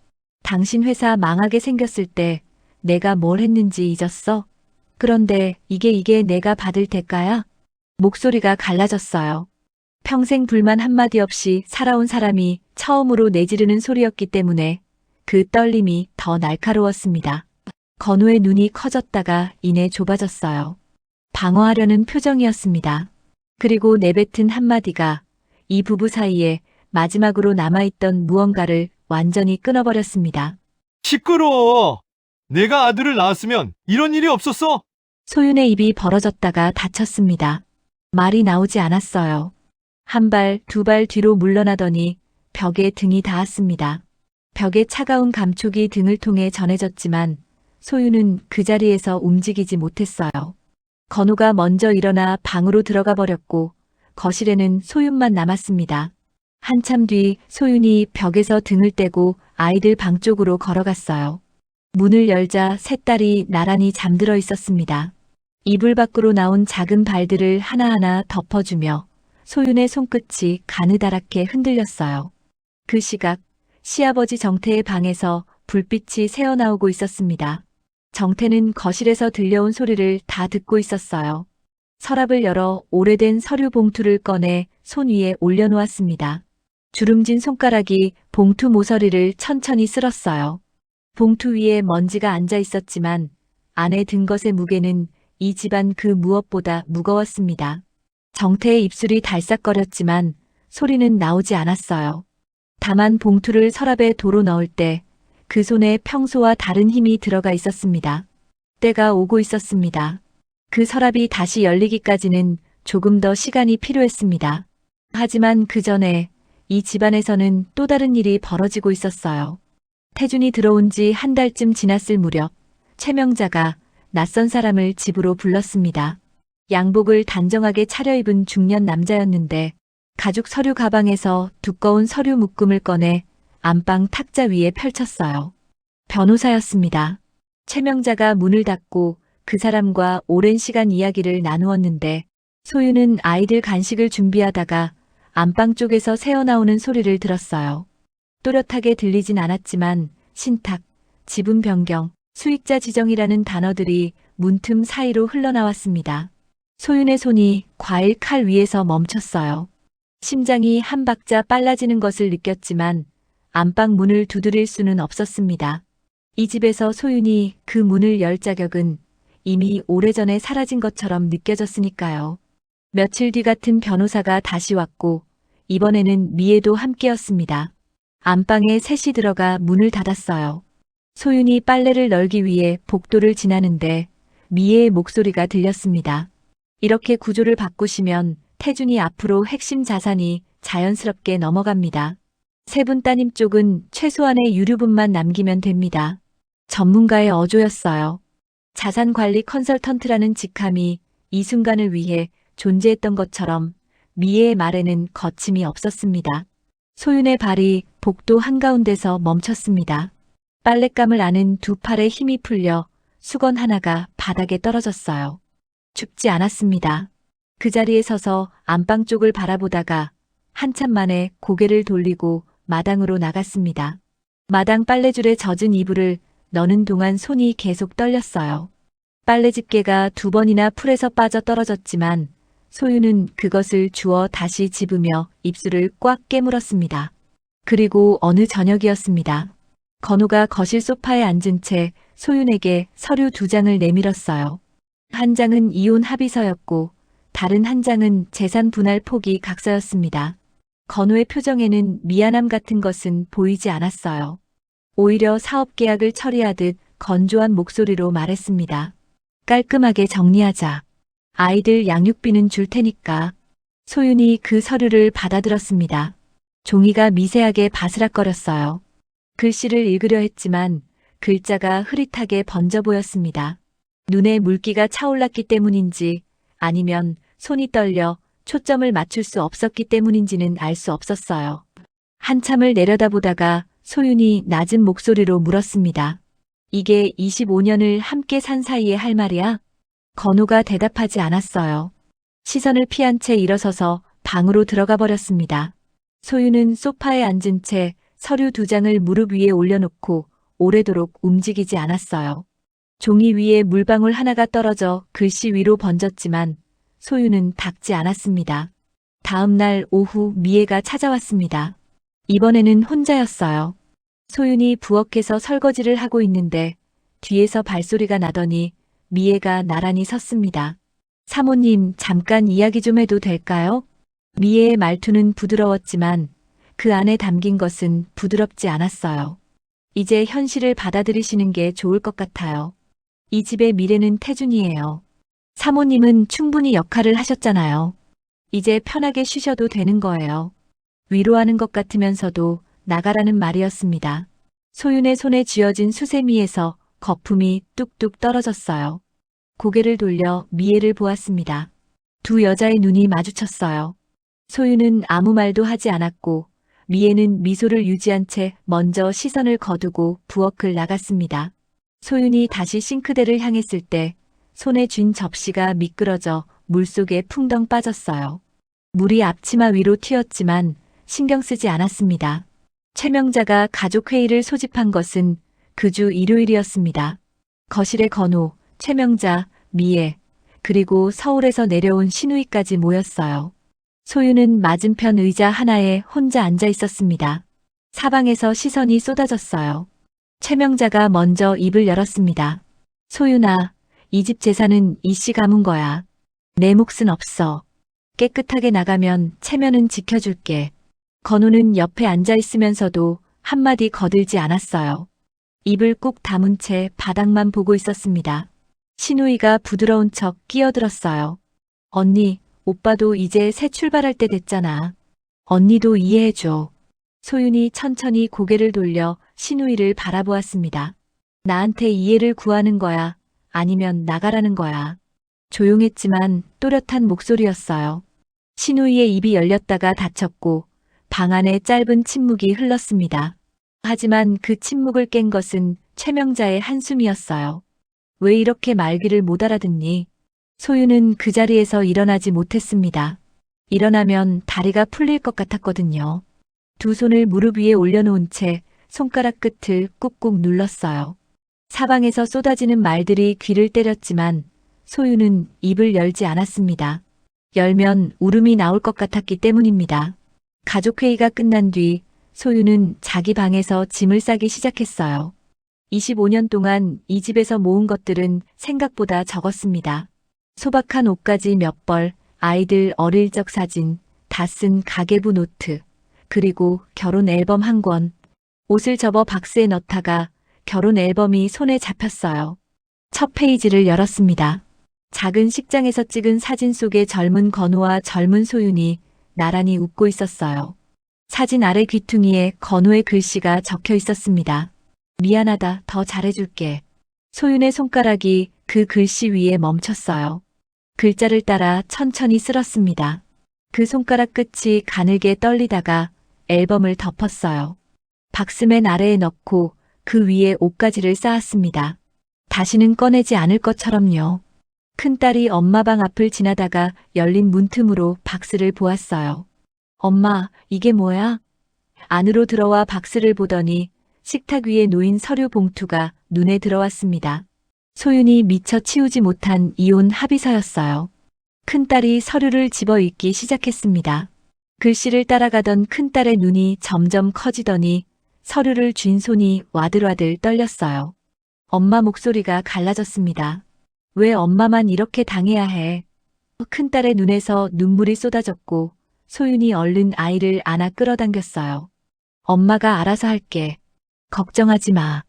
당신 회사 망하게 생겼을 때 내가 뭘 했는지 잊었어? 그런데 이게 내가 받을 대가야? 목소리가 갈라졌어요. 평생 불만 한마디 없이 살아온 사람이 처음으로 내지르는 소리였기 때문에 그 떨림이 더 날카로웠습니다. 건우의 눈이 커졌다가 이내 좁아졌어요. 방어하려는 표정이었습니다. 그리고 내뱉은 한마디가 이 부부 사이에 마지막으로 남아있던 무언가를 완전히 끊어버렸습니다. 시끄러워. 내가 아들을 낳았으면 이런 일이 없었어. 소윤의 입이 벌어졌다가 닫혔습니다. 말이 나오지 않았어요. 한 발, 두 발 뒤로 물러나더니 벽에 등이 닿았습니다. 벽의 차가운 감촉이 등을 통해 전해졌지만 소윤은 그 자리에서 움직이지 못했어요. 건우가 먼저 일어나 방으로 들어가 버렸고 거실에는 소윤만 남았습니다. 한참 뒤 소윤이 벽에서 등을 떼고 아이들 방 쪽으로 걸어갔어요. 문을 열자 세 딸이 나란히 잠들어 있었습니다. 이불 밖으로 나온 작은 발들을 하나하나 덮어주며 소윤의 손끝이 가느다랗게 흔들렸어요. 그 시각 시아버지 정태의 방에서 불빛이 새어나오고 있었습니다. 정태는 거실에서 들려온 소리를 다 듣고 있었어요. 서랍을 열어 오래된 서류 봉투를 꺼내 손 위에 올려놓았습니다. 주름진 손가락이 봉투 모서리를 천천히 쓸었어요. 봉투 위에 먼지가 앉아 있었지만 안에 든 것의 무게는 이 집안 그 무엇보다 무거웠습니다. 정태의 입술이 달싹거렸지만 소리는 나오지 않았어요. 다만 봉투를 서랍에 도로 넣을 때 그 손에 평소와 다른 힘이 들어가 있었습니다. 때가 오고 있었습니다. 그 서랍이 다시 열리기까지는 조금 더 시간이 필요했습니다. 하지만 그 전에 이 집안에서는 또 다른 일이 벌어지고 있었어요. 태준이 들어온 지 한 달쯤 지났을 무렵 최명자가 낯선 사람을 집으로 불렀습니다. 양복을 단정하게 차려입은 중년 남자였는데 가죽 서류 가방에서 두꺼운 서류 묶음을 꺼내 안방 탁자 위에 펼쳤어요. 변호사였습니다. 최명자가 문을 닫고 그 사람과 오랜 시간 이야기를 나누었는데 소유는 아이들 간식을 준비하다가 안방 쪽에서 새어나오는 소리를 들었어요. 또렷하게 들리진 않았지만 신탁, 지분 변경, 수익자 지정이라는 단어들이 문틈 사이로 흘러나왔습니다. 소윤의 손이 과일 칼 위에서 멈췄어요. 심장이 한 박자 빨라지는 것을 느꼈지만 안방 문을 두드릴 수는 없었습니다. 이 집에서 소윤이 그 문을 열 자격은 이미 오래전에 사라진 것처럼 느껴졌으니까요. 며칠 뒤 같은 변호사가 다시 왔고 이번에는 미애도 함께였습니다. 안방에 셋이 들어가 문을 닫았어요. 소윤이 빨래를 널기 위해 복도를 지나는데 미애의 목소리가 들렸습니다. 이렇게 구조를 바꾸시면 태준이 앞으로 핵심 자산이 자연스럽게 넘어갑니다. 세 분 따님 쪽은 최소한의 유류분만 남기면 됩니다. 전문가의 어조였어요. 자산관리 컨설턴트라는 직함이 이 순간을 위해 존재했던 것처럼 미애의 말에는 거침이 없었습니다. 소윤의 발이 복도 한가운데서 멈췄습니다. 빨랫감을 아는 두 팔에 힘이 풀려 수건 하나가 바닥에 떨어졌어요. 춥지 않았습니다. 그 자리에 서서 안방 쪽을 바라보다가 한참 만에 고개를 돌리고 마당으로 나갔습니다. 마당 빨래줄에 젖은 이불을 너는 동안 손이 계속 떨렸어요. 빨래 집게가 2번이나 풀에서 빠져 떨어졌지만 소윤은 그것을 주워 다시 집으며 입술을 꽉 깨물었습니다. 그리고 어느 저녁이었습니다. 건우가 거실 소파에 앉은 채 소윤에게 서류 2장을 내밀었어요. 한 장은 이혼 합의서였고 다른 한 장은 재산 분할 포기 각서였습니다. 건우의 표정에는 미안함 같은 것은 보이지 않았어요. 오히려 사업 계약을 처리하듯 건조한 목소리로 말했습니다. 깔끔하게 정리하자. 아이들 양육비는 줄 테니까. 소윤이 그 서류를 받아들었습니다. 종이가 미세하게 바스락거렸어요. 글씨를 읽으려 했지만 글자가 흐릿하게 번져 보였습니다. 눈에 물기가 차올랐기 때문인지 아니면 손이 떨려 초점을 맞출 수 없었기 때문인지는 알 수 없었어요. 한참을 내려다보다가 소윤이 낮은 목소리로 물었습니다. 이게 25년을 함께 산 사이에 할 말이야? 건우가 대답하지 않았어요. 시선을 피한 채 일어서서 방으로 들어가 버렸습니다. 소윤은 소파에 앉은 채 서류 2장을 무릎 위에 올려놓고 오래도록 움직이지 않았어요. 종이 위에 물방울 하나가 떨어져 글씨 위로 번졌지만 소윤은 닦지 않았습니다. 다음 날 오후 미애가 찾아왔습니다. 이번에는 혼자였어요. 소윤이 부엌에서 설거지를 하고 있는데 뒤에서 발소리가 나더니 미애가 나란히 섰습니다. 사모님, 잠깐 이야기 좀 해도 될까요? 미애의 말투는 부드러웠지만 그 안에 담긴 것은 부드럽지 않았어요. 이제 현실을 받아들이시는 게 좋을 것 같아요. 이 집의 미래는 태준이에요. 사모님은 충분히 역할을 하셨잖아요. 이제 편하게 쉬셔도 되는 거예요. 위로하는 것 같으면서도 나가라는 말이었습니다. 소윤의 손에 쥐어진 수세미에서 거품이 뚝뚝 떨어졌어요. 고개를 돌려 미애를 보았습니다. 두 여자의 눈이 마주쳤어요. 소윤은 아무 말도 하지 않았고 미애는 미소를 유지한 채 먼저 시선을 거두고 부엌을 나갔습니다. 소윤이 다시 싱크대를 향했을 때 손에 쥔 접시가 미끄러져 물속에 풍덩 빠졌어요. 물이 앞치마 위로 튀었지만 신경 쓰지 않았습니다. 최명자가 가족회의를 소집한 것은 그 주 일요일이었습니다. 거실에 건우, 최명자, 미애, 그리고 서울에서 내려온 신우이까지 모였어요. 소윤은 맞은편 의자 하나에 혼자 앉아 있었습니다. 사방에서 시선이 쏟아졌어요. 최명자가 먼저 입을 열었습니다. 소윤아, 이 집 재산은 이씨 가문 거야. 내 몫은 없어. 깨끗하게 나가면 체면은 지켜줄게. 건우는 옆에 앉아 있으면서도 한마디 거들지 않았어요. 입을 꾹 다문 채 바닥만 보고 있었습니다. 신우이가 부드러운 척 끼어들었어요. 언니, 오빠도 이제 새 출발할 때 됐잖아. 언니도 이해해줘. 소윤이 천천히 고개를 돌려 신우이를 바라보았습니다. 나한테 이해를 구하는 거야? 아니면 나가라는 거야? 조용했지만 또렷한 목소리였어요. 신우이의 입이 열렸다가 닫혔고 방 안에 짧은 침묵이 흘렀습니다. 하지만 그 침묵을 깬 것은 최명자의 한숨이었어요. 왜 이렇게 말귀를 못 알아듣니? 소유는 그 자리에서 일어나지 못했습니다. 일어나면 다리가 풀릴 것 같았거든요. 두 손을 무릎 위에 올려놓은 채 손가락 끝을 꾹꾹 눌렀어요. 사방에서 쏟아지는 말들이 귀를 때렸지만 소유는 입을 열지 않았습니다. 열면 울음이 나올 것 같았기 때문입니다. 가족회의가 끝난 뒤 소유는 자기 방에서 짐을 싸기 시작했어요. 25년 동안 이 집에서 모은 것들은 생각보다 적었습니다. 소박한 옷가지 몇 벌, 아이들 어릴 적 사진, 다 쓴 가계부 노트, 그리고 결혼 앨범 한 권. 옷을 접어 박스에 넣다가 결혼 앨범이 손에 잡혔어요. 첫 페이지를 열었습니다. 작은 식장에서 찍은 사진 속에 젊은 건우와 젊은 소윤이 나란히 웃고 있었어요. 사진 아래 귀퉁이에 건우의 글씨가 적혀 있었습니다. 미안하다, 더 잘해줄게. 소윤의 손가락이 그 글씨 위에 멈췄어요. 글자를 따라 천천히 쓸었습니다. 그 손가락 끝이 가늘게 떨리다가 앨범을 덮었어요. 박스맨 아래에 넣고 그 위에 옷가지를 쌓았습니다. 다시는 꺼내지 않을 것처럼요. 큰딸이 엄마 방 앞을 지나다가 열린 문틈으로 박스를 보았어요. 엄마, 이게 뭐야? 안으로 들어와 박스를 보더니 식탁 위에 놓인 서류 봉투가 눈에 들어왔습니다. 소윤이 미처 치우지 못한 이혼 합의서였어요. 큰딸이 서류를 집어 읽기 시작했습니다. 글씨를 따라가던 큰딸의 눈이 점점 커지더니 서류를 쥔 손이 와들와들 떨렸어요. 엄마 목소리가 갈라졌습니다. 왜 엄마만 이렇게 당해야 해? 큰딸의 눈에서 눈물이 쏟아졌고 소윤이 얼른 아이를 안아 끌어당겼어요. 엄마가 알아서 할게. 걱정하지 마.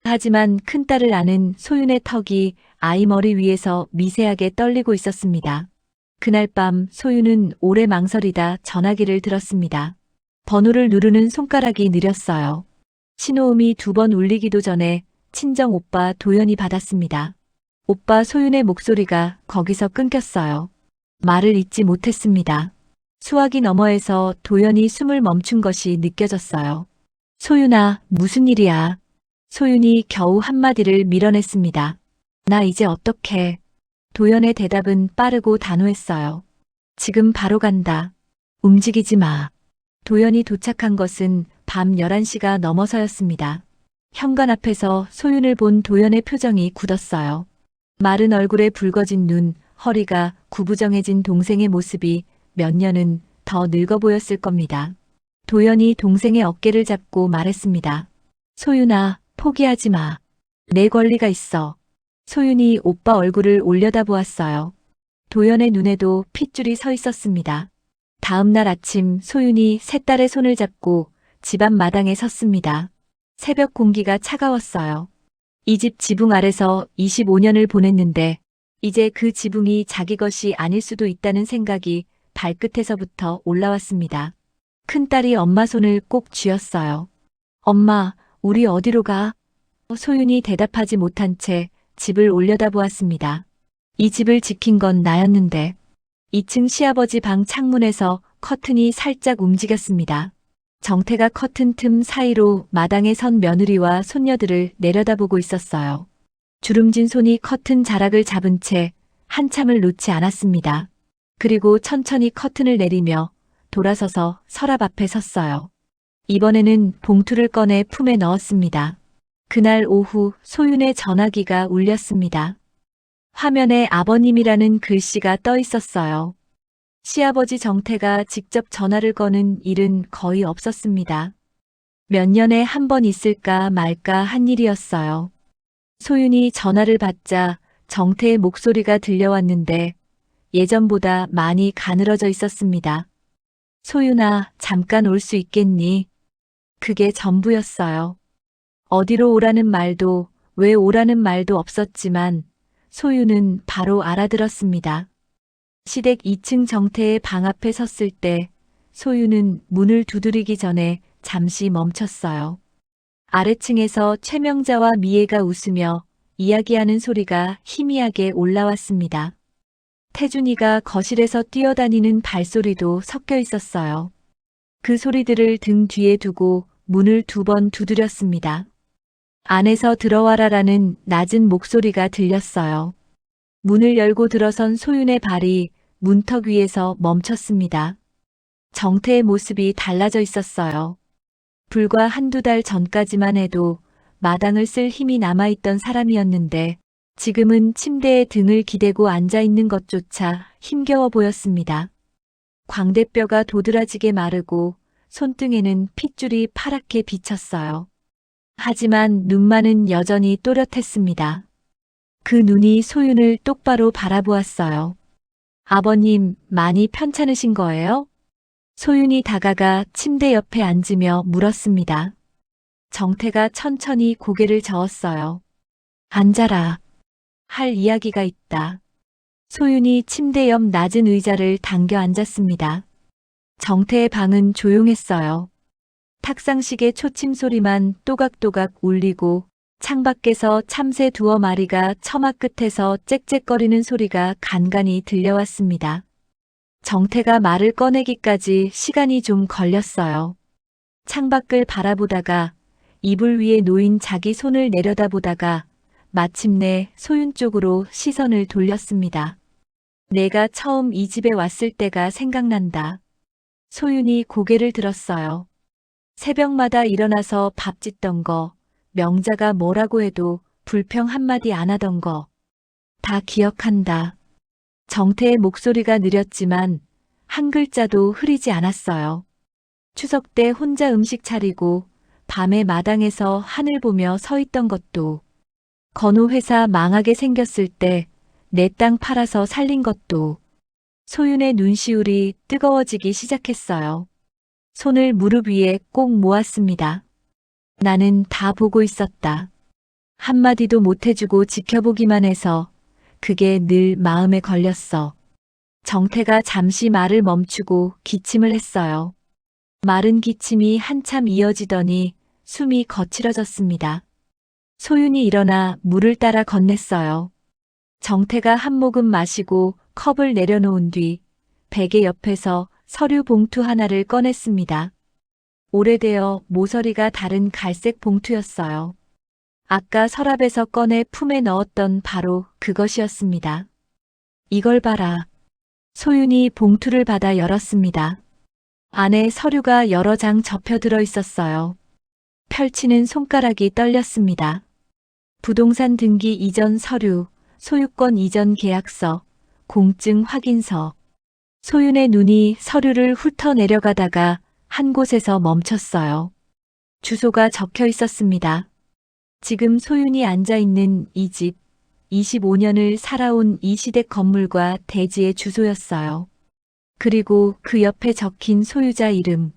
하지만 큰딸을 안은 소윤의 턱이 아이 머리 위에서 미세하게 떨리고 있었습니다. 그날 밤 소윤은 오래 망설이다 전화기를 들었습니다. 번호를 누르는 손가락이 느렸어요. 신호음이 2번 울리기도 전에 친정 오빠 도연이 받았습니다. 오빠 소윤의 목소리가 거기서 끊겼어요. 말을 잇지 못했습니다. 수화기 너머에서 도연이 숨을 멈춘 것이 느껴졌어요. 소윤아, 무슨 일이야? 소윤이 겨우 한마디를 밀어냈습니다. 나 이제 어떡해? 도연의 대답은 빠르고 단호했어요. 지금 바로 간다. 움직이지 마. 도연이 도착한 것은 밤 11시가 넘어서였습니다. 현관 앞에서 소윤을 본 도연의 표정이 굳었어요. 마른 얼굴에 붉어진 눈, 허리가 구부정해진 동생의 모습이 몇 년은 더 늙어 보였을 겁니다. 도연이 동생의 어깨를 잡고 말했습니다. 소윤아, 포기하지 마. 내 권리가 있어. 소윤이 오빠 얼굴을 올려다보았어요. 도연의 눈에도 핏줄이 서 있었습니다. 다음 날 아침 소윤이 세 딸의 손을 잡고 집앞 마당에 섰습니다. 새벽 공기가 차가웠어요. 이 집 지붕 아래서 25년을 보냈는데 이제 그 지붕이 자기 것이 아닐 수도 있다는 생각이 발끝에서부터 올라왔습니다. 큰딸이 엄마 손을 꼭 쥐었어요. 엄마, 우리 어디로 가? 소윤이 대답하지 못한 채 집을 올려다보았습니다. 이 집을 지킨 건 나였는데 2층 시아버지 방 창문에서 커튼이 살짝 움직였습니다. 정태가 커튼 틈 사이로 마당에 선 며느리와 손녀들을 내려다보고 있었어요. 주름진 손이 커튼 자락을 잡은 채 한참을 놓지 않았습니다. 그리고 천천히 커튼을 내리며 돌아서서 서랍 앞에 섰어요. 이번에는 봉투를 꺼내 품에 넣었습니다. 그날 오후 소윤의 전화기가 울렸습니다. 화면에 아버님이라는 글씨가 떠 있었어요. 시아버지 정태가 직접 전화를 거는 일은 거의 없었습니다. 몇 년에 한 번 있을까 말까 한 일이었어요. 소윤이 전화를 받자 정태의 목소리가 들려왔는데 예전보다 많이 가늘어져 있었습니다. 소윤아, 잠깐 올 수 있겠니? 그게 전부였어요. 어디로 오라는 말도 왜 오라는 말도 없었지만 소윤은 바로 알아들었습니다. 시댁 2층 정태의 방 앞에 섰을 때 소윤은 문을 두드리기 전에 잠시 멈췄어요. 아래층에서 최명자와 미애가 웃으며 이야기하는 소리가 희미하게 올라왔습니다. 태준이가 거실에서 뛰어다니는 발소리도 섞여 있었어요. 그 소리들을 등 뒤에 두고 문을 2번 두드렸습니다. 안에서 들어와라라는 낮은 목소리가 들렸어요. 문을 열고 들어선 소윤의 발이 문턱 위에서 멈췄습니다. 정태의 모습이 달라져 있었어요. 불과 1~2달 전까지만 해도 마당을 쓸 힘이 남아있던 사람이었는데 지금은 침대에 등을 기대고 앉아있는 것조차 힘겨워 보였습니다. 광대뼈가 도드라지게 마르고 손등에는 핏줄이 파랗게 비쳤어요. 하지만 눈만은 여전히 또렷했습니다. 그 눈이 소윤을 똑바로 바라보았어요. 아버님, 많이 편찮으신 거예요? 소윤이 다가가 침대 옆에 앉으며 물었습니다. 정태가 천천히 고개를 저었어요. 앉아라. 할 이야기가 있다. 소윤이 침대 옆 낮은 의자를 당겨 앉았습니다. 정태의 방은 조용했어요. 탁상식의 초침 소리만 또각또각 울리고 창밖에서 참새 2마리가 처마 끝에서 짹짹거리는 소리가 간간히 들려왔습니다. 정태가 말을 꺼내기까지 시간이 좀 걸렸어요. 창밖을 바라보다가 이불 위에 놓인 자기 손을 내려다보다가 마침내 소윤 쪽으로 시선을 돌렸습니다. 내가 처음 이 집에 왔을 때가 생각난다. 소윤이 고개를 들었어요. 새벽마다 일어나서 밥 짓던 거, 명자가 뭐라고 해도 불평 한마디 안 하던 거, 다 기억한다. 정태의 목소리가 느렸지만 한 글자도 흐리지 않았어요. 추석 때 혼자 음식 차리고 밤에 마당에서 하늘 보며 서 있던 것도, 건우 회사 망하게 생겼을 때 내 땅 팔아서 살린 것도. 소윤의 눈시울이 뜨거워지기 시작했어요. 손을 무릎 위에 꼭 모았습니다. 나는 다 보고 있었다. 한마디도 못해주고 지켜보기만 해서 그게 늘 마음에 걸렸어. 정태가 잠시 말을 멈추고 기침을 했어요. 마른 기침이 한참 이어지더니 숨이 거칠어졌습니다. 소윤이 일어나 물을 따라 건넸어요. 정태가 한 모금 마시고 컵을 내려놓은 뒤 베개 옆에서 서류 봉투 하나를 꺼냈습니다. 오래되어 모서리가 다른 갈색 봉투였어요. 아까 서랍에서 꺼내 품에 넣었던 바로 그것이었습니다. 이걸 봐라. 소윤이 봉투를 받아 열었습니다. 안에 서류가 여러 장 접혀 들어 있었어요. 펼치는 손가락이 떨렸습니다. 부동산 등기 이전 서류, 소유권 이전 계약서, 공증 확인서. 소윤의 눈이 서류를 훑어 내려가다가 한 곳에서 멈췄어요. 주소가 적혀 있었습니다. 지금 소윤이 앉아있는 이 집, 25년을 살아온 이 시댁 건물과 대지의 주소였어요. 그리고 그 옆에 적힌 소유자 이름,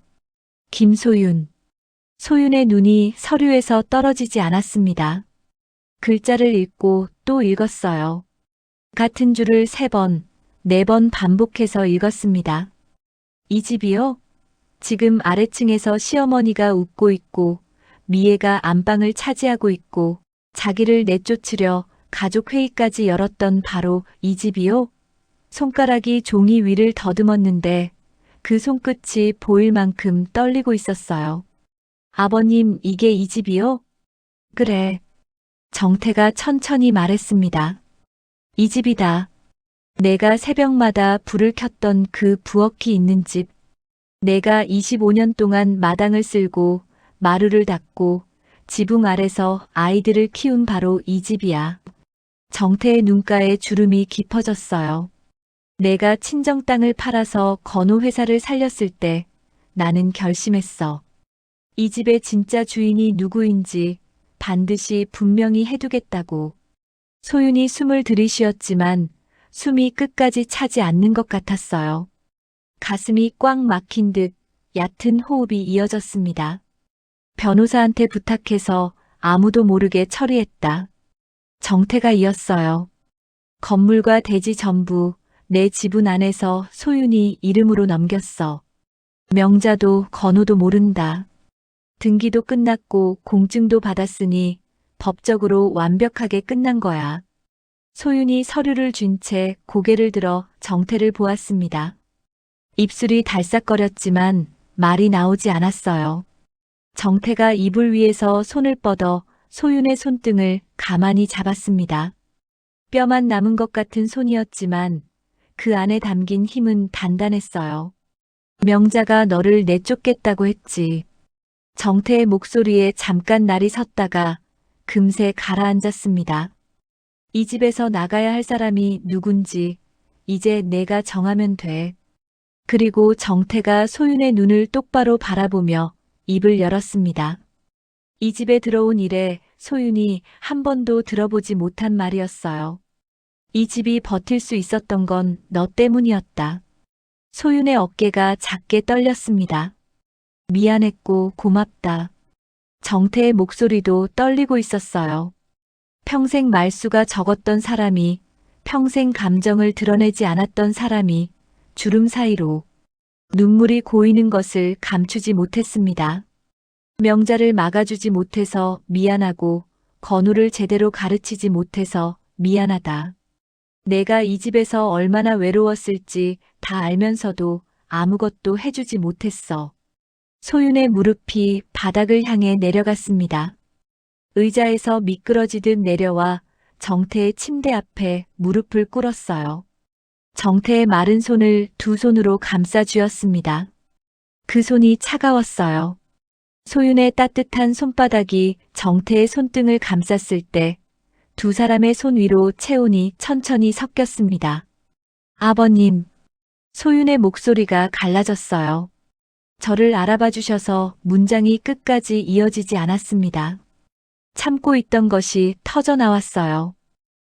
김소윤. 소윤의 눈이 서류에서 떨어지지 않았습니다. 글자를 읽고 또 읽었어요. 같은 줄을 3번, 4번 반복해서 읽었습니다. 이 집이요? 지금 아래층에서 시어머니가 웃고 있고 미애가 안방을 차지하고 있고 자기를 내쫓으려 가족회의까지 열었던 바로 이 집이요? 손가락이 종이 위를 더듬었는데 그 손끝이 보일 만큼 떨리고 있었어요. 아버님, 이게 이 집이요? 그래. 정태가 천천히 말했습니다. 이 집이다. 내가 새벽마다 불을 켰던 그 부엌이 있는 집. 내가 25년 동안 마당을 쓸고 마루를 닦고 지붕 아래서 아이들을 키운 바로 이 집이야. 정태의 눈가에 주름이 깊어졌어요. 내가 친정 땅을 팔아서 건우 회사를 살렸을 때 나는 결심했어. 이 집의 진짜 주인이 누구인지 반드시 분명히 해두겠다고. 소윤이 숨을 들이쉬었지만 숨이 끝까지 차지 않는 것 같았어요. 가슴이 꽉 막힌 듯 얕은 호흡이 이어졌습니다. 변호사한테 부탁해서 아무도 모르게 처리했다. 정태가 이었어요. 건물과 대지 전부 내 지분 안에서 소윤이 이름으로 넘겼어. 명자도 건우도 모른다. 등기도 끝났고 공증도 받았으니 법적으로 완벽하게 끝난 거야. 소윤이 서류를 쥔 채 고개를 들어 정태를 보았습니다. 입술이 달싹거렸지만 말이 나오지 않았어요. 정태가 이불 위에서 손을 뻗어 소윤의 손등을 가만히 잡았습니다. 뼈만 남은 것 같은 손이었지만 그 안에 담긴 힘은 단단했어요. 명자가 너를 내쫓겠다고 했지. 정태의 목소리에 잠깐 날이 섰다가 금세 가라앉았습니다. 이 집에서 나가야 할 사람이 누군지 이제 내가 정하면 돼. 그리고 정태가 소윤의 눈을 똑바로 바라보며 입을 열었습니다. 이 집에 들어온 이래 소윤이 한 번도 들어보지 못한 말이었어요. 이 집이 버틸 수 있었던 건 너 때문이었다. 소윤의 어깨가 작게 떨렸습니다. 미안했고 고맙다. 정태의 목소리도 떨리고 있었어요. 평생 말수가 적었던 사람이, 평생 감정을 드러내지 않았던 사람이 주름 사이로 눈물이 고이는 것을 감추지 못했습니다. 명자를 막아주지 못해서 미안하고 건우를 제대로 가르치지 못해서 미안하다. 내가 이 집에서 얼마나 외로웠을지 다 알면서도 아무것도 해주지 못했어. 소윤의 무릎이 바닥을 향해 내려갔습니다. 의자에서 미끄러지듯 내려와 정태의 침대 앞에 무릎을 꿇었어요. 정태의 마른 손을 두 손으로 감싸 쥐었습니다. 그 손이 차가웠어요. 소윤의 따뜻한 손바닥이 정태의 손등을 감쌌을 때 두 사람의 손 위로 체온이 천천히 섞였습니다. 아버님, 소윤의 목소리가 갈라졌어요. 저를 알아봐 주셔서 문장이 끝까지 이어지지 않았습니다. 참고 있던 것이 터져 나왔어요.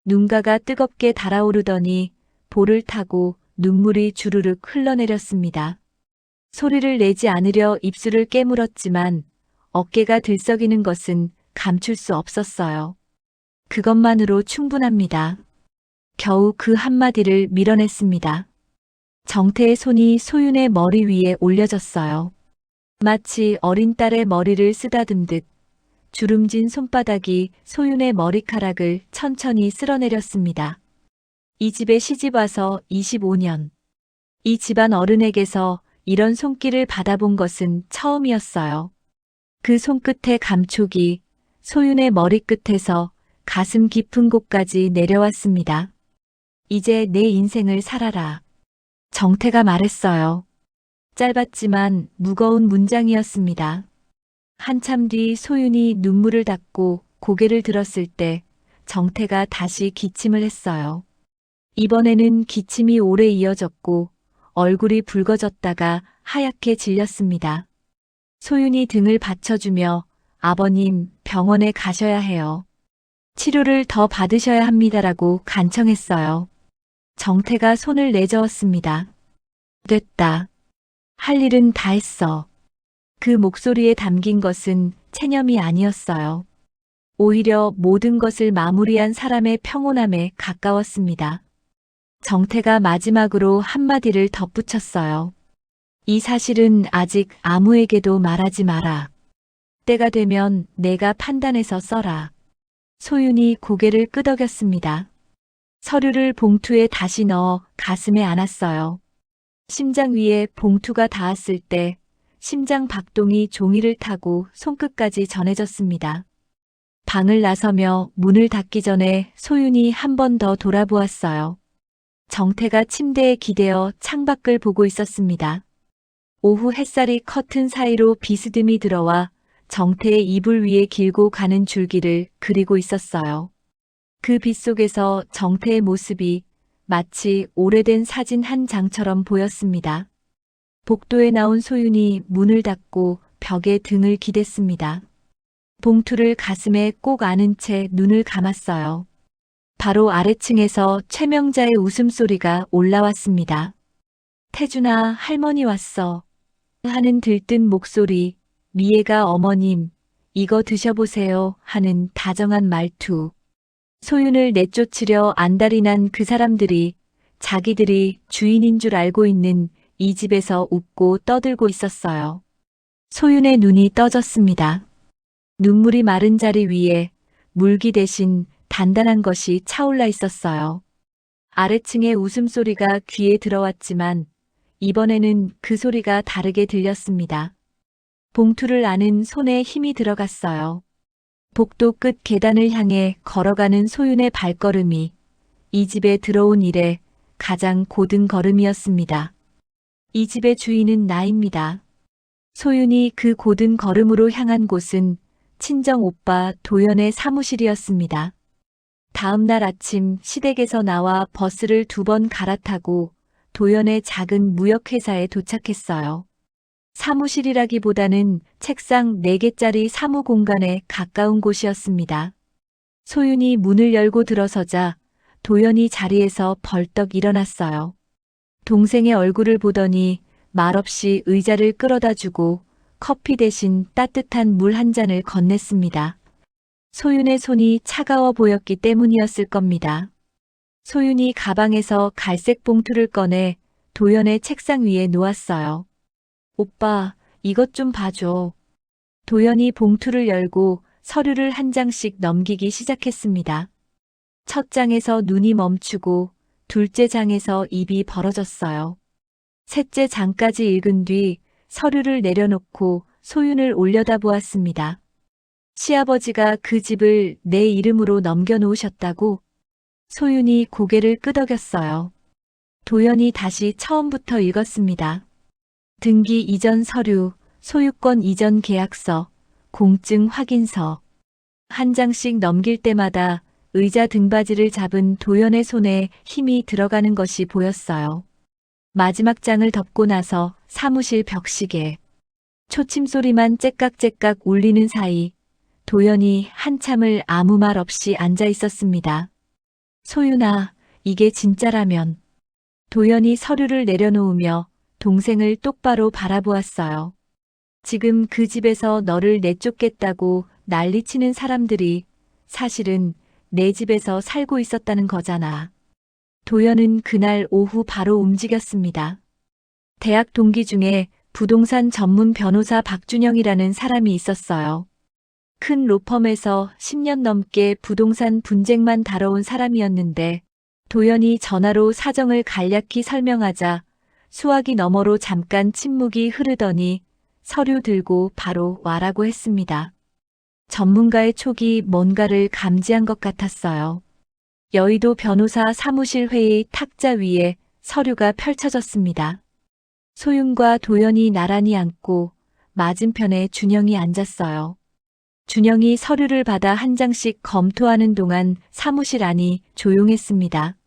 눈가가 뜨겁게 달아오르더니 볼을 타고 눈물이 주르륵 흘러내렸습니다. 소리를 내지 않으려 입술을 깨물었지만 어깨가 들썩이는 것은 감출 수 없었어요. 그것만으로 충분합니다. 겨우 그 한마디를 밀어냈습니다. 정태의 손이 소윤의 머리 위에 올려졌어요. 마치 어린 딸의 머리를 쓰다듬듯 주름진 손바닥이 소윤의 머리카락을 천천히 쓸어내렸습니다. 이 집에 시집 와서 25년. 이 집안 어른에게서 이런 손길을 받아본 것은 처음이었어요. 그 손끝의 감촉이 소윤의 머리끝에서 가슴 깊은 곳까지 내려왔습니다. 이제 내 인생을 살아라. 정태가 말했어요. 짧았지만 무거운 문장이었습니다. 한참 뒤 소윤이 눈물을 닦고 고개를 들었을 때 정태가 다시 기침을 했어요. 이번에는 기침이 오래 이어졌고 얼굴이 붉어졌다가 하얗게 질렸습니다. 소윤이 등을 받쳐주며 아버님, 병원에 가셔야 해요. 치료를 더 받으셔야 합니다라고 간청했어요. 정태가 손을 내저었습니다. 됐다. 할 일은 다 했어. 그 목소리에 담긴 것은 체념이 아니었어요. 오히려 모든 것을 마무리한 사람의 평온함에 가까웠습니다. 정태가 마지막으로 한마디를 덧붙였어요. 이 사실은 아직 아무에게도 말하지 마라. 때가 되면 내가 판단해서 써라. 소윤이 고개를 끄덕였습니다. 서류를 봉투에 다시 넣어 가슴에 안았어요. 심장 위에 봉투가 닿았을 때 심장 박동이 종이를 타고 손끝까지 전해졌습니다. 방을 나서며 문을 닫기 전에 소윤이 한 번 더 돌아보았어요. 정태가 침대에 기대어 창밖을 보고 있었습니다. 오후 햇살이 커튼 사이로 비스듬히 들어와 정태의 이불 위에 길고 가는 줄기를 그리고 있었어요. 그 빛 속에서 정태의 모습이 마치 오래된 사진 한 장처럼 보였습니다. 복도에 나온 소윤이 문을 닫고 벽에 등을 기댔습니다. 봉투를 가슴에 꼭 안은 채 눈을 감았어요. 바로 아래층에서 최명자의 웃음소리가 올라왔습니다. 태준아, 할머니 왔어. 하는 들뜬 목소리, 미애가 어머님, 이거 드셔보세요 하는 다정한 말투. 소윤을 내쫓으려 안달이 난 그 사람들이 자기들이 주인인 줄 알고 있는 이 집에서 웃고 떠들고 있었어요. 소윤의 눈이 떠졌습니다. 눈물이 마른 자리 위에 물기 대신 단단한 것이 차올라 있었어요. 아래층의 웃음소리가 귀에 들어왔지만 이번에는 그 소리가 다르게 들렸습니다. 봉투를 안은 손에 힘이 들어갔어요. 복도 끝 계단을 향해 걸어가는 소윤의 발걸음이 이 집에 들어온 이래 가장 고든 걸음이었습니다. 이 집의 주인은 나입니다. 소윤이 그 고든 걸음으로 향한 곳은 친정 오빠 도연의 사무실이었습니다. 다음 날 아침 시댁에서 나와 버스를 2번 갈아타고 도연의 작은 무역회사에 도착했어요. 사무실이라기보다는 책상 4개짜리 사무 공간에 가까운 곳이었습니다. 소윤이 문을 열고 들어서자 도연이 자리에서 벌떡 일어났어요. 동생의 얼굴을 보더니 말없이 의자를 끌어다 주고 커피 대신 따뜻한 물 한 잔을 건넸습니다. 소윤의 손이 차가워 보였기 때문이었을 겁니다. 소윤이 가방에서 갈색 봉투를 꺼내 도연의 책상 위에 놓았어요. 오빠, 이것 좀 봐줘. 도연이 봉투를 열고 서류를 한 장씩 넘기기 시작했습니다. 첫 장에서 눈이 멈추고 둘째 장에서 입이 벌어졌어요. 셋째 장까지 읽은 뒤 서류를 내려놓고 소윤을 올려다보았습니다. 시아버지가 그 집을 내 이름으로 넘겨놓으셨다고? 소윤이 고개를 끄덕였어요. 도연이 다시 처음부터 읽었습니다. 등기 이전 서류, 소유권 이전 계약서, 공증 확인서. 한 장씩 넘길 때마다 의자 등받이를 잡은 도연의 손에 힘이 들어가는 것이 보였어요. 마지막 장을 덮고 나서 사무실 벽시계. 초침 소리만 째깍째깍 울리는 사이 도연이 한참을 아무 말 없이 앉아 있었습니다. 소윤아, 이게 진짜라면. 도연이 서류를 내려놓으며 동생을 똑바로 바라보았어요. 지금 그 집에서 너를 내쫓겠다고 난리치는 사람들이 사실은 내 집에서 살고 있었다는 거잖아. 도연은 그날 오후 바로 움직였습니다. 대학 동기 중에 부동산 전문 변호사 박준영이라는 사람이 있었어요. 큰 로펌에서 10년 넘게 부동산 분쟁만 다뤄온 사람이었는데 도연이 전화로 사정을 간략히 설명하자 수화기 너머로 잠깐 침묵이 흐르더니 서류 들고 바로 와라고 했습니다. 전문가의 촉이 뭔가를 감지한 것 같았어요. 여의도 변호사 사무실 회의 탁자 위에 서류가 펼쳐졌습니다. 소윤과 도연이 나란히 앉고 맞은편에 준영이 앉았어요. 준영이 서류를 받아 한 장씩 검토하는 동안 사무실 안이 조용했습니다.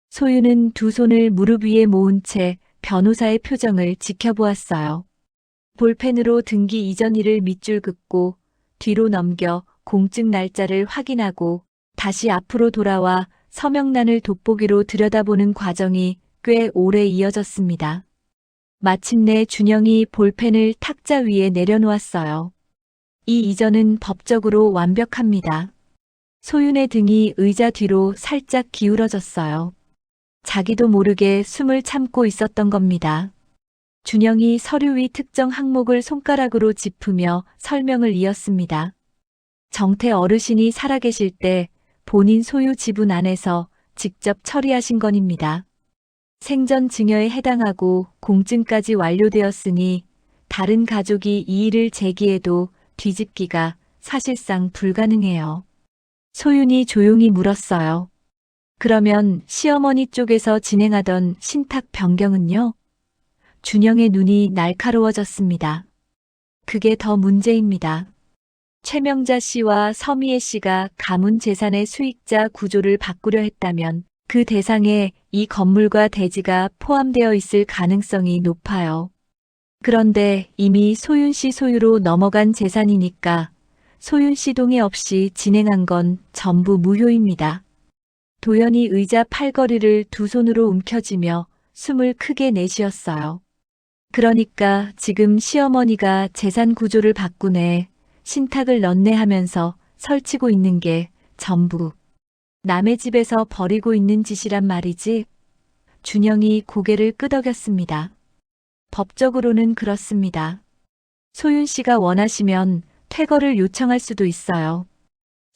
소윤은 두 손을 무릎 위에 모은 채 변호사의 표정을 지켜보았어요. 볼펜으로 등기 이전 일을 밑줄 긋고 뒤로 넘겨 공증 날짜를 확인하고 다시 앞으로 돌아와 서명란을 돋보기로 들여다보는 과정이 꽤 오래 이어졌습니다. 마침내 준영이 볼펜을 탁자 위에 내려놓았어요. 이 이전은 법적으로 완벽합니다. 소윤의 등이 의자 뒤로 살짝 기울어졌어요. 자기도 모르게 숨을 참고 있었던 겁니다. 준영이 서류 위 특정 항목을 손가락으로 짚으며 설명을 이었습니다. 정태 어르신이 살아계실 때 본인 소유 지분 안에서 직접 처리하신 건입니다. 생전 증여에 해당하고 공증까지 완료되었으니 다른 가족이 이 일을 제기해도 뒤집기가 사실상 불가능해요. 소윤이 조용히 물었어요. 그러면 시어머니 쪽에서 진행하던 신탁 변경은요? 준영의 눈이 날카로워졌습니다. 그게 더 문제입니다. 최명자 씨와 서미애 씨가 가문 재산의 수익자 구조를 바꾸려 했다면 그 대상에 이 건물과 대지가 포함되어 있을 가능성이 높아요. 그런데 이미 소윤 씨 소유로 넘어간 재산이니까 소윤 씨 동의 없이 진행한 건 전부 무효입니다. 도연이 의자 팔걸이를 두 손으로 움켜쥐며 숨을 크게 내쉬었어요. 그러니까 지금 시어머니가 재산 구조를 바꾸네, 신탁을 넣네 하면서 설치고 있는 게 전부 남의 집에서 벌이고 있는 짓이란 말이지? 준영이 고개를 끄덕였습니다. 법적으로는 그렇습니다. 소윤 씨가 원하시면 퇴거를 요청할 수도 있어요.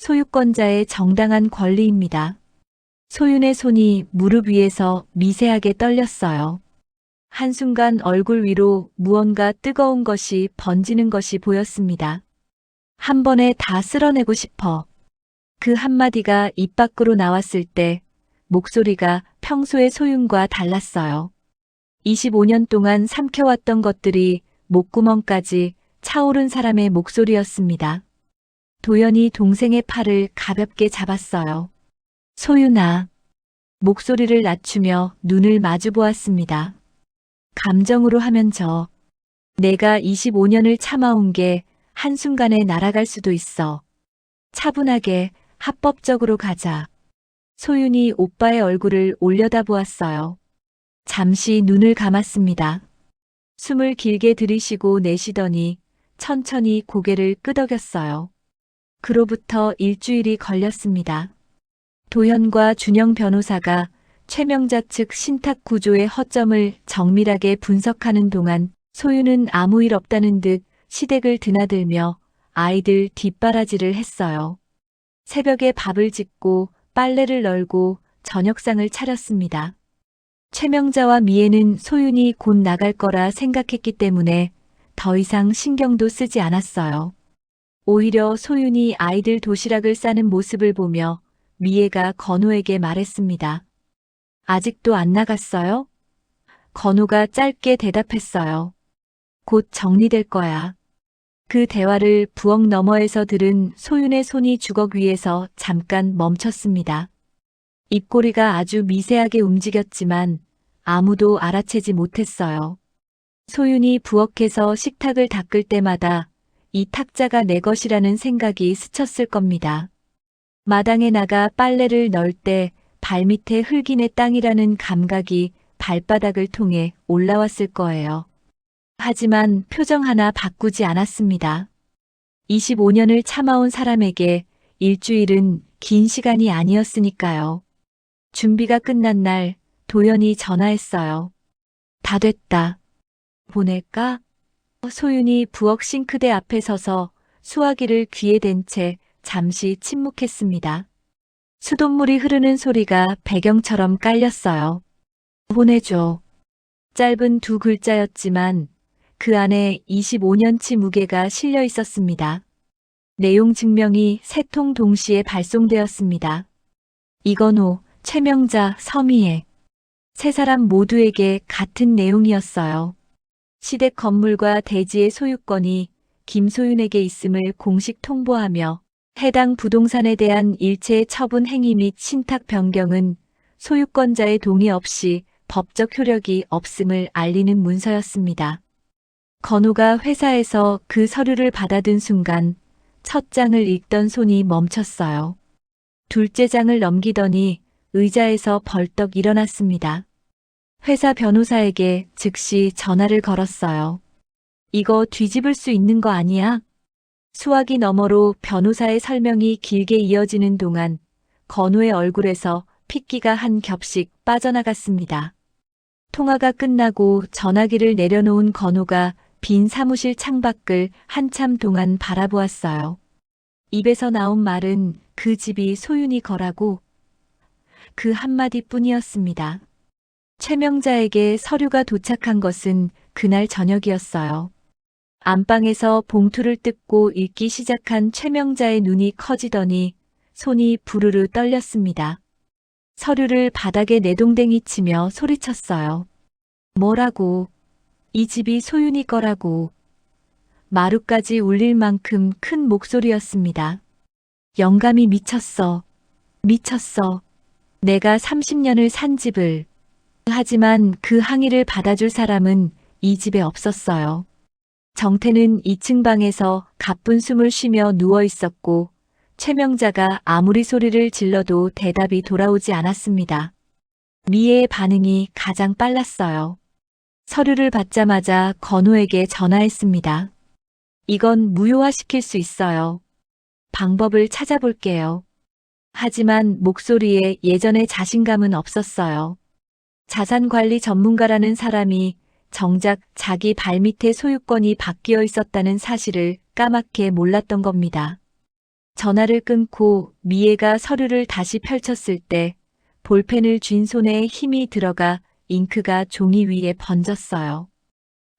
소유권자의 정당한 권리입니다. 소윤의 손이 무릎 위에서 미세하게 떨렸어요. 한순간 얼굴 위로 무언가 뜨거운 것이 번지는 것이 보였습니다. 한 번에 다 쓸어내고 싶어. 그 한마디가 입 밖으로 나왔을 때 목소리가 평소의 소윤과 달랐어요. 25년 동안 삼켜왔던 것들이 목구멍까지 차오른 사람의 목소리였습니다. 도연이 동생의 팔을 가볍게 잡았어요. 소윤아. 목소리를 낮추며 눈을 마주 보았습니다. 감정으로 하면 내가 25년을 참아온 게 한순간에 날아갈 수도 있어. 차분하게 합법적으로 가자. 소윤이 오빠의 얼굴을 올려다보았어요. 잠시 눈을 감았습니다. 숨을 길게 들이쉬고 내쉬더니 천천히 고개를 끄덕였어요. 그로부터 일주일이 걸렸습니다. 도현과 준영 변호사가 최명자 측 신탁 구조의 허점을 정밀하게 분석하는 동안 소윤은 아무 일 없다는 듯 시댁을 드나들며 아이들 뒷바라지를 했어요. 새벽에 밥을 짓고 빨래를 널고 저녁상을 차렸습니다. 최명자와 미애는 소윤이 곧 나갈 거라 생각했기 때문에 더 이상 신경도 쓰지 않았어요. 오히려 소윤이 아이들 도시락을 싸는 모습을 보며 미애가 건우에게 말했습니다. 아직도 안 나갔어요? 건우가 짧게 대답했어요. 곧 정리될 거야. 그 대화를 부엌 너머에서 들은 소윤의 손이 주걱 위에서 잠깐 멈췄습니다. 입꼬리가 아주 미세하게 움직였지만 아무도 알아채지 못했어요. 소윤이 부엌에서 식탁을 닦을 때마다 이 탁자가 내 것이라는 생각이 스쳤을 겁니다. 마당에 나가 빨래를 널 때 발밑에 흙이 내 땅이라는 감각이 발바닥을 통해 올라왔을 거예요. 하지만 표정 하나 바꾸지 않았습니다. 25년을 참아온 사람에게 일주일은 긴 시간이 아니었으니까요. 준비가 끝난 날 도연이 전화했어요. 다 됐다. 보낼까? 소윤이 부엌 싱크대 앞에 서서 수화기를 귀에 댄 채 잠시 침묵했습니다. 수돗물이 흐르는 소리가 배경처럼 깔렸어요. 보내줘. 짧은 두 글자였지만 그 안에 25년치 무게가 실려 있었습니다. 내용 증명이 세 통 동시에 발송되었습니다. 이건호, 최명자, 서미애. 세 사람 모두에게 같은 내용이었어요. 시댁 건물과 대지의 소유권이 김소윤에게 있음을 공식 통보하며 해당 부동산에 대한 일체의 처분 행위 및 신탁 변경은 소유권자의 동의 없이 법적 효력이 없음을 알리는 문서였습니다. 건우가 회사에서 그 서류를 받아든 순간 첫 장을 읽던 손이 멈췄어요. 둘째 장을 넘기더니 의자에서 벌떡 일어났습니다. 회사 변호사에게 즉시 전화를 걸었어요. 이거 뒤집을 수 있는 거 아니야? 수화기 너머로 변호사의 설명이 길게 이어지는 동안 건우의 얼굴에서 핏기가 한 겹씩 빠져나갔습니다. 통화가 끝나고 전화기를 내려놓은 건우가 빈 사무실 창밖을 한참 동안 바라보았어요. 입에서 나온 말은 그 집이 소윤이 거라고 그 한마디뿐이었습니다. 최명자에게 서류가 도착한 것은 그날 저녁이었어요. 안방에서 봉투를 뜯고 읽기 시작한 최명자의 눈이 커지더니 손이 부르르 떨렸습니다. 서류를 바닥에 내동댕이 치며 소리쳤어요. 뭐라고? 이 집이 소윤이 거라고. 마루까지 울릴 만큼 큰 목소리였습니다. 영감이 미쳤어. 미쳤어. 내가 30년을 산 집을. 하지만 그 항의를 받아줄 사람은 이 집에 없었어요. 정태는 2층 방에서 가쁜 숨을 쉬며 누워 있었고 최명자가 아무리 소리를 질러도 대답이 돌아오지 않았습니다. 미애의 반응이 가장 빨랐어요. 서류를 받자마자 건우에게 전화했습니다. 이건 무효화시킬 수 있어요. 방법을 찾아볼게요. 하지만 목소리에 예전의 자신감은 없었어요. 자산관리 전문가라는 사람이 정작 자기 발밑에 소유권이 바뀌어 있었다는 사실을 까맣게 몰랐던 겁니다. 전화를 끊고 미애가 서류를 다시 펼쳤을 때 볼펜을 쥔 손에 힘이 들어가 잉크가 종이 위에 번졌어요.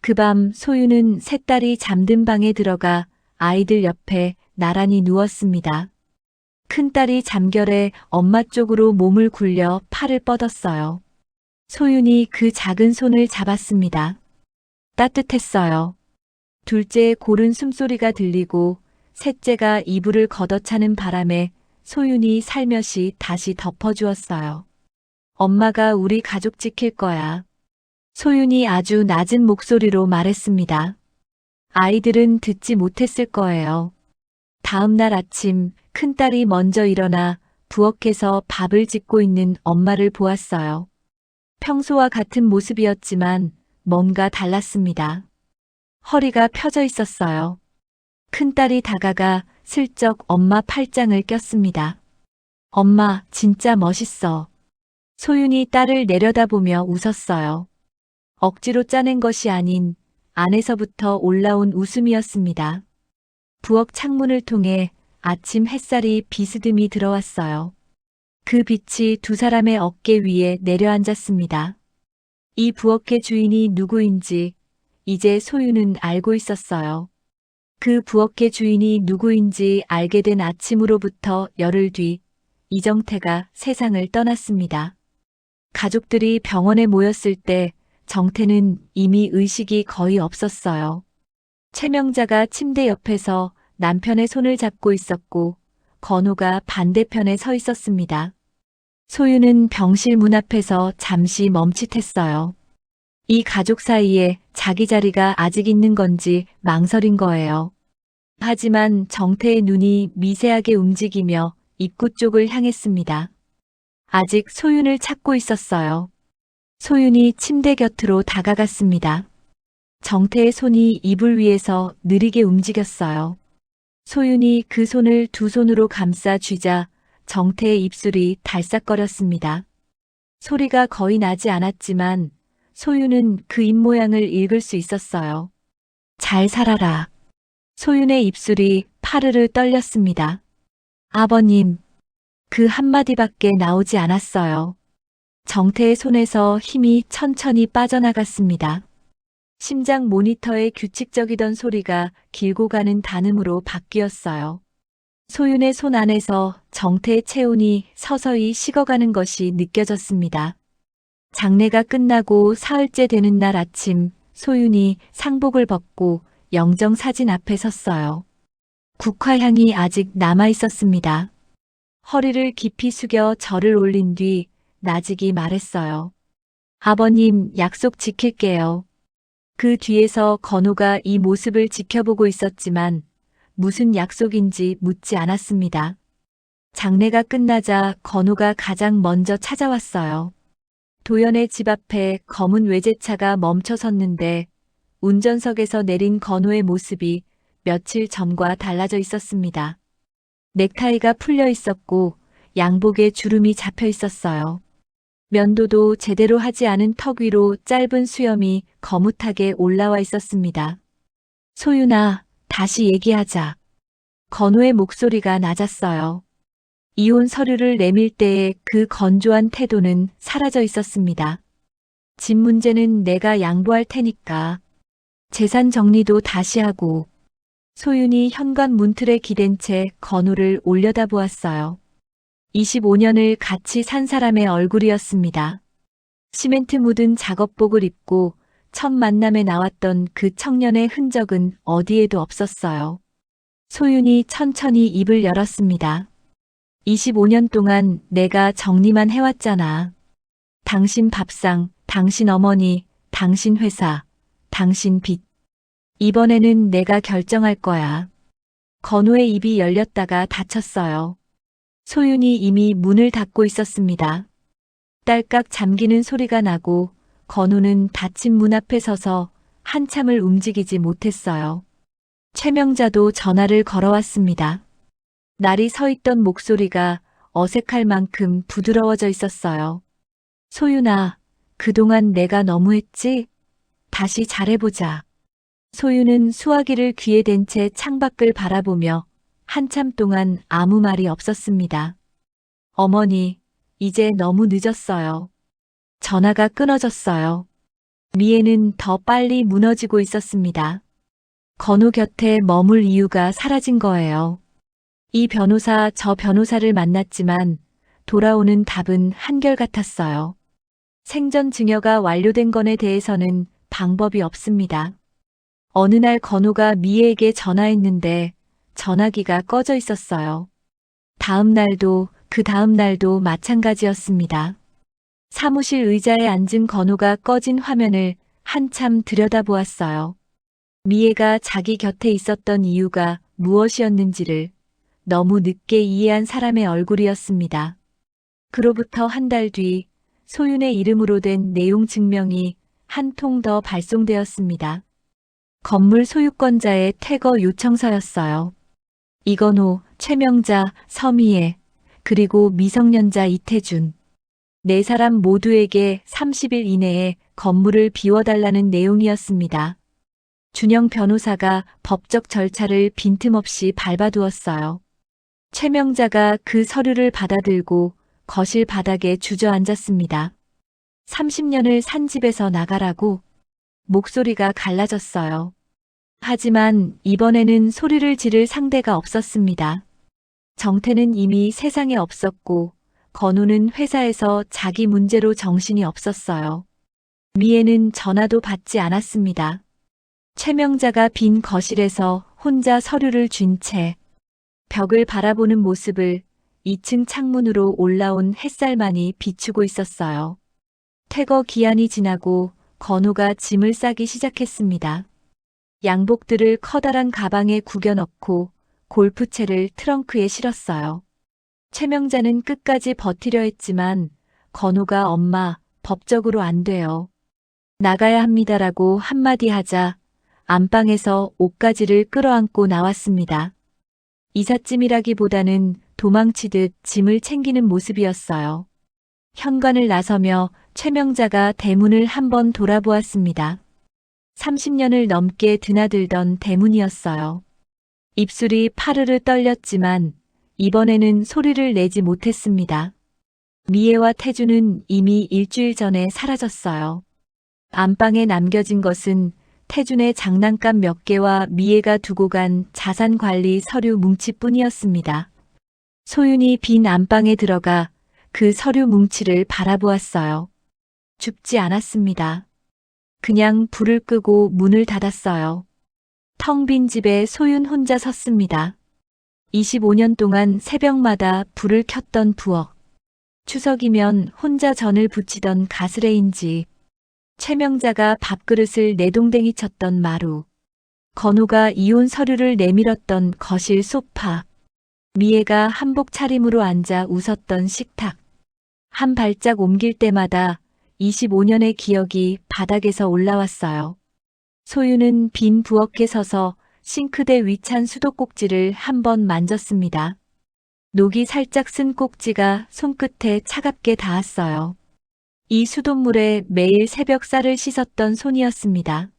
그 밤 소유는 새딸이 잠든 방에 들어가 아이들 옆에 나란히 누웠습니다. 큰딸이 잠결에 엄마 쪽으로 몸을 굴려 팔을 뻗었어요. 소윤이 그 작은 손을 잡았습니다. 따뜻했어요. 둘째의 고른 숨소리가 들리고 셋째가 이불을 걷어차는 바람에 소윤이 살며시 다시 덮어주었어요. 엄마가 우리 가족 지킬 거야. 소윤이 아주 낮은 목소리로 말했습니다. 아이들은 듣지 못했을 거예요. 다음 날 아침 큰딸이 먼저 일어나 부엌에서 밥을 짓고 있는 엄마를 보았어요. 평소와 같은 모습이었지만 뭔가 달랐습니다. 허리가 펴져 있었어요. 큰딸이 다가가 슬쩍 엄마 팔짱을 꼈습니다. 엄마, 진짜 멋있어. 소윤이 딸을 내려다보며 웃었어요. 억지로 짜낸 것이 아닌 안에서부터 올라온 웃음이었습니다. 부엌 창문을 통해 아침 햇살이 비스듬히 들어왔어요. 그 빛이 두 사람의 어깨 위에 내려앉았습니다. 이 부엌의 주인이 누구인지 이제 소유는 알고 있었어요. 그 부엌의 주인이 누구인지 알게 된 아침으로부터 열흘 뒤 이정태가 세상을 떠났습니다. 가족들이 병원에 모였을 때 정태는 이미 의식이 거의 없었어요. 최명자가 침대 옆에서 남편의 손을 잡고 있었고 건우가 반대편에 서 있었습니다. 소유는 병실 문 앞에서 잠시 멈칫했어요. 이 가족 사이에 자기 자리가 아직 있는 건지 망설인 거예요. 하지만 정태의 눈이 미세하게 움직이며 입구 쪽을 향했습니다. 아직 소윤을 찾고 있었어요. 소윤이 침대 곁으로 다가갔습니다. 정태의 손이 이불 위에서 느리게 움직였어요. 소윤이 그 손을 두 손으로 감싸 쥐자 정태의 입술이 달싹거렸습니다. 소리가 거의 나지 않았지만 소윤은 그 입모양을 읽을 수 있었어요. 잘 살아라. 소윤의 입술이 파르르 떨렸습니다. 아버님. 그 한마디밖에 나오지 않았어요. 정태의 손에서 힘이 천천히 빠져나갔습니다. 심장 모니터의 규칙적이던 소리가 길고 가는 단음으로 바뀌었어요. 소윤의 손 안에서 정태의 체온이 서서히 식어가는 것이 느껴졌습니다. 장례가 끝나고 사흘째 되는 날 아침, 소윤이 상복을 벗고 영정 사진 앞에 섰어요. 국화향이 아직 남아 있었습니다. 허리를 깊이 숙여 절을 올린 뒤 나직이 말했어요. 아버님, 약속 지킬게요. 그 뒤에서 건우가 이 모습을 지켜보고 있었지만 무슨 약속인지 묻지 않았습니다. 장례가 끝나자 건우가 가장 먼저 찾아왔어요. 도연의 집 앞에 검은 외제차가 멈춰 섰는데 운전석에서 내린 건우의 모습이 며칠 전과 달라져 있었습니다. 넥타이가 풀려 있었고 양복에 주름이 잡혀 있었어요. 면도도 제대로 하지 않은 턱 위로 짧은 수염이 거뭇하게 올라와 있었습니다. 소윤아, 다시 얘기하자. 건우의 목소리가 낮았어요. 이혼 서류를 내밀 때의 그 건조한 태도는 사라져 있었습니다. 집 문제는 내가 양보할 테니까. 재산 정리도 다시 하고. 소윤이 현관 문틀에 기댄 채 건우를 올려다보았어요. 25년을 같이 산 사람의 얼굴이었습니다. 시멘트 묻은 작업복을 입고 첫 만남에 나왔던 그 청년의 흔적은 어디에도 없었어요. 소윤이 천천히 입을 열었습니다. 25년 동안 내가 정리만 해왔잖아. 당신 밥상, 당신 어머니, 당신 회사, 당신 빚. 이번에는 내가 결정할 거야. 건우의 입이 열렸다가 닫혔어요. 소윤이 이미 문을 닫고 있었습니다. 딸깍 잠기는 소리가 나고 건우는 닫힌 문 앞에 서서 한참을 움직이지 못했어요. 최명자도 전화를 걸어왔습니다. 날이 서 있던 목소리가 어색할 만큼 부드러워져 있었어요. 소윤아, 그동안 내가 너무했지? 다시 잘해보자. 소윤은 수화기를 귀에 댄 채 창밖을 바라보며 한참 동안 아무 말이 없었습니다. 어머니, 이제 너무 늦었어요. 전화가 끊어졌어요. 미애는 더 빨리 무너지고 있었습니다. 건우 곁에 머물 이유가 사라진 거예요. 이 변호사 저 변호사를 만났지만 돌아오는 답은 한결같았어요. 생전 증여가 완료된 건에 대해서는 방법이 없습니다. 어느 날 건우가 미애에게 전화했는데 전화기가 꺼져 있었어요. 다음 날도 그 다음 날도 마찬가지였습니다. 사무실 의자에 앉은 건우가 꺼진 화면을 한참 들여다보았어요. 미애가 자기 곁에 있었던 이유가 무엇이었는지를 너무 늦게 이해한 사람의 얼굴이었습니다. 그로부터 한 달 뒤 소윤의 이름으로 된 내용 증명이 한 통 더 발송되었습니다. 건물 소유권자의 퇴거 요청서였어요. 이건호, 최명자, 서미애, 그리고 미성년자 이태준. 네 사람 모두에게 30일 이내에 건물을 비워달라는 내용이었습니다. 준영 변호사가 법적 절차를 빈틈없이 밟아두었어요. 최명자가 그 서류를 받아들고 거실 바닥에 주저앉았습니다. 30년을 산 집에서 나가라고 목소리가 갈라졌어요. 하지만 이번에는 소리를 지를 상대가 없었습니다. 정태는 이미 세상에 없었고 건우는 회사에서 자기 문제로 정신이 없었어요. 미애는 전화도 받지 않았습니다. 최명자가 빈 거실에서 혼자 서류를 쥔 채 벽을 바라보는 모습을 2층 창문으로 올라온 햇살만이 비추고 있었어요. 퇴거 기한이 지나고 건우가 짐을 싸기 시작했습니다. 양복들을 커다란 가방에 구겨 넣고 골프채를 트렁크에 실었어요. 최명자는 끝까지 버티려 했지만 건우가 엄마, 법적으로 안 돼요. 나가야 합니다라고 한마디 하자 안방에서 옷가지를 끌어안고 나왔습니다. 이삿짐이라기보다는 도망치듯 짐을 챙기는 모습이었어요. 현관을 나서며 최명자가 대문을 한번 돌아보았습니다. 30년을 넘게 드나들던 대문이었어요. 입술이 파르르 떨렸지만 이번에는 소리를 내지 못했습니다. 미애와 태주는 이미 일주일 전에 사라졌어요. 안방에 남겨진 것은 태준의 장난감 몇 개와 미애가 두고 간 자산관리 서류 뭉치뿐이었습니다. 소윤이 빈 안방에 들어가 그 서류 뭉치를 바라보았어요. 줍지 않았습니다. 그냥 불을 끄고 문을 닫았어요. 텅 빈 집에 소윤 혼자 섰습니다. 25년 동안 새벽마다 불을 켰던 부엌. 추석이면 혼자 전을 부치던 가스레인지. 최명자가 밥그릇을 내동댕이 쳤던 마루. 건우가 이혼 서류를 내밀었던 거실 소파. 미애가 한복 차림으로 앉아 웃었던 식탁. 한 발짝 옮길 때마다 25년의 기억이 바닥에서 올라왔어요. 소윤은 빈 부엌에 서서 싱크대 위찬 수도꼭지를 한번 만졌습니다. 녹이 살짝 쓴 꼭지가 손끝에 차갑게 닿았어요. 이 수돗물에 매일 새벽 쌀을 씻었던 손이었습니다.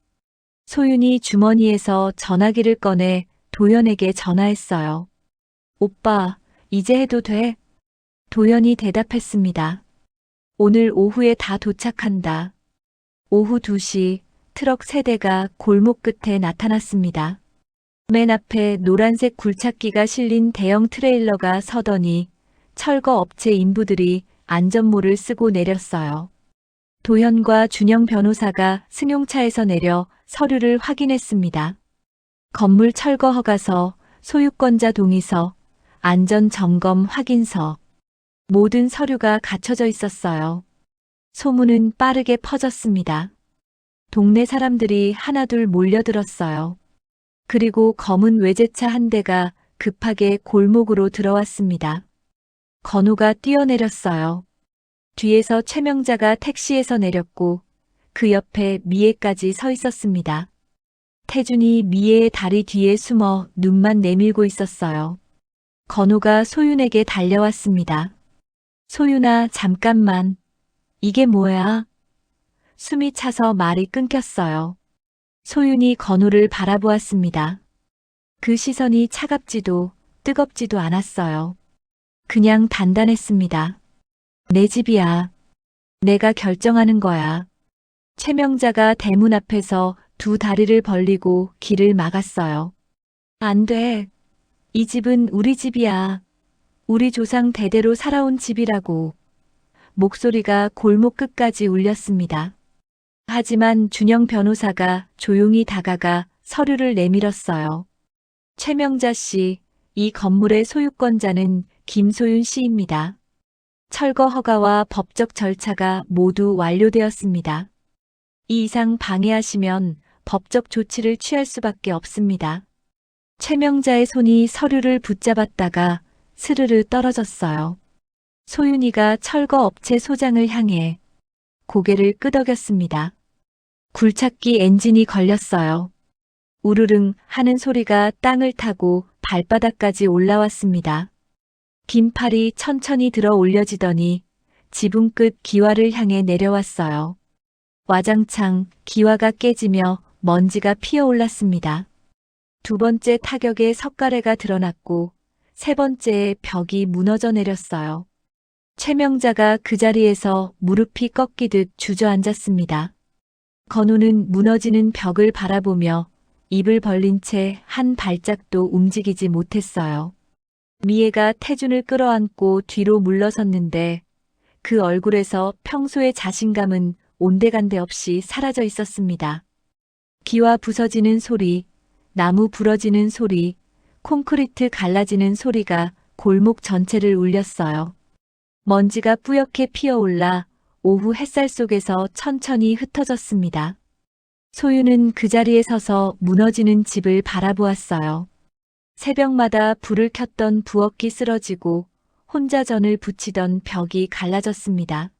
소윤이 주머니에서 전화기를 꺼내 도연에게 전화했어요. 오빠, 이제 해도 돼? 도연이 대답했습니다. 오늘 오후에 다 도착한다. 오후 2시 트럭 3대가 골목 끝에 나타났습니다. 맨 앞에 노란색 굴착기가 실린 대형 트레일러가 서더니 철거 업체 인부들이 안전모를 쓰고 내렸어요. 도현과 준영 변호사가 승용차에서 내려 서류를 확인했습니다. 건물 철거 허가서, 소유권자 동의서, 안전점검 확인서. 모든 서류가 갖춰져 있었어요. 소문은 빠르게 퍼졌습니다. 동네 사람들이 하나둘 몰려들었어요. 그리고 검은 외제차 한 대가 급하게 골목으로 들어왔습니다. 건우가 뛰어내렸어요. 뒤에서 최명자가 택시에서 내렸고 그 옆에 미애까지 서 있었습니다. 태준이 미애의 다리 뒤에 숨어 눈만 내밀고 있었어요. 건우가 소윤에게 달려왔습니다. 소윤아, 잠깐만. 이게 뭐야? 숨이 차서 말이 끊겼어요. 소윤이 건우를 바라보았습니다. 그 시선이 차갑지도 뜨겁지도 않았어요. 그냥 단단했습니다. 내 집이야. 내가 결정하는 거야. 최명자가 대문 앞에서 두 다리를 벌리고 길을 막았어요. 안 돼. 이 집은 우리 집이야. 우리 조상 대대로 살아온 집이라고. 목소리가 골목 끝까지 울렸습니다. 하지만 준영 변호사가 조용히 다가가 서류를 내밀었어요. 최명자 씨, 이 건물의 소유권자는 김소윤 씨입니다. 철거 허가와 법적 절차가 모두 완료되었습니다. 이 이상 방해하시면 법적 조치를 취할 수밖에 없습니다. 최명자의 손이 서류를 붙잡았다가 스르르 떨어졌어요. 소윤이가 철거 업체 소장을 향해 고개를 끄덕였습니다. 굴착기 엔진이 걸렸어요. 우르릉 하는 소리가 땅을 타고 발바닥까지 올라왔습니다. 긴 팔이 천천히 들어 올려지더니 지붕 끝 기와를 향해 내려왔어요. 와장창 기와가 깨지며 먼지가 피어올랐습니다. 두 번째 타격에 석가래가 드러났고 세 번째에 벽이 무너져 내렸어요. 최명자가 그 자리에서 무릎이 꺾이듯 주저앉았습니다. 건우는 무너지는 벽을 바라보며 입을 벌린 채 한 발짝도 움직이지 못했어요. 미애가 태준을 끌어안고 뒤로 물러섰는데 그 얼굴에서 평소의 자신감은 온데간데 없이 사라져 있었습니다. 기와 부서지는 소리, 나무 부러지는 소리, 콘크리트 갈라지는 소리가 골목 전체를 울렸어요. 먼지가 뿌옇게 피어올라 오후 햇살 속에서 천천히 흩어졌습니다. 소유는 그 자리에 서서 무너지는 집을 바라보았어요. 새벽마다 불을 켰던 부엌이 쓰러지고 혼자 전을 부치던 벽이 갈라졌습니다.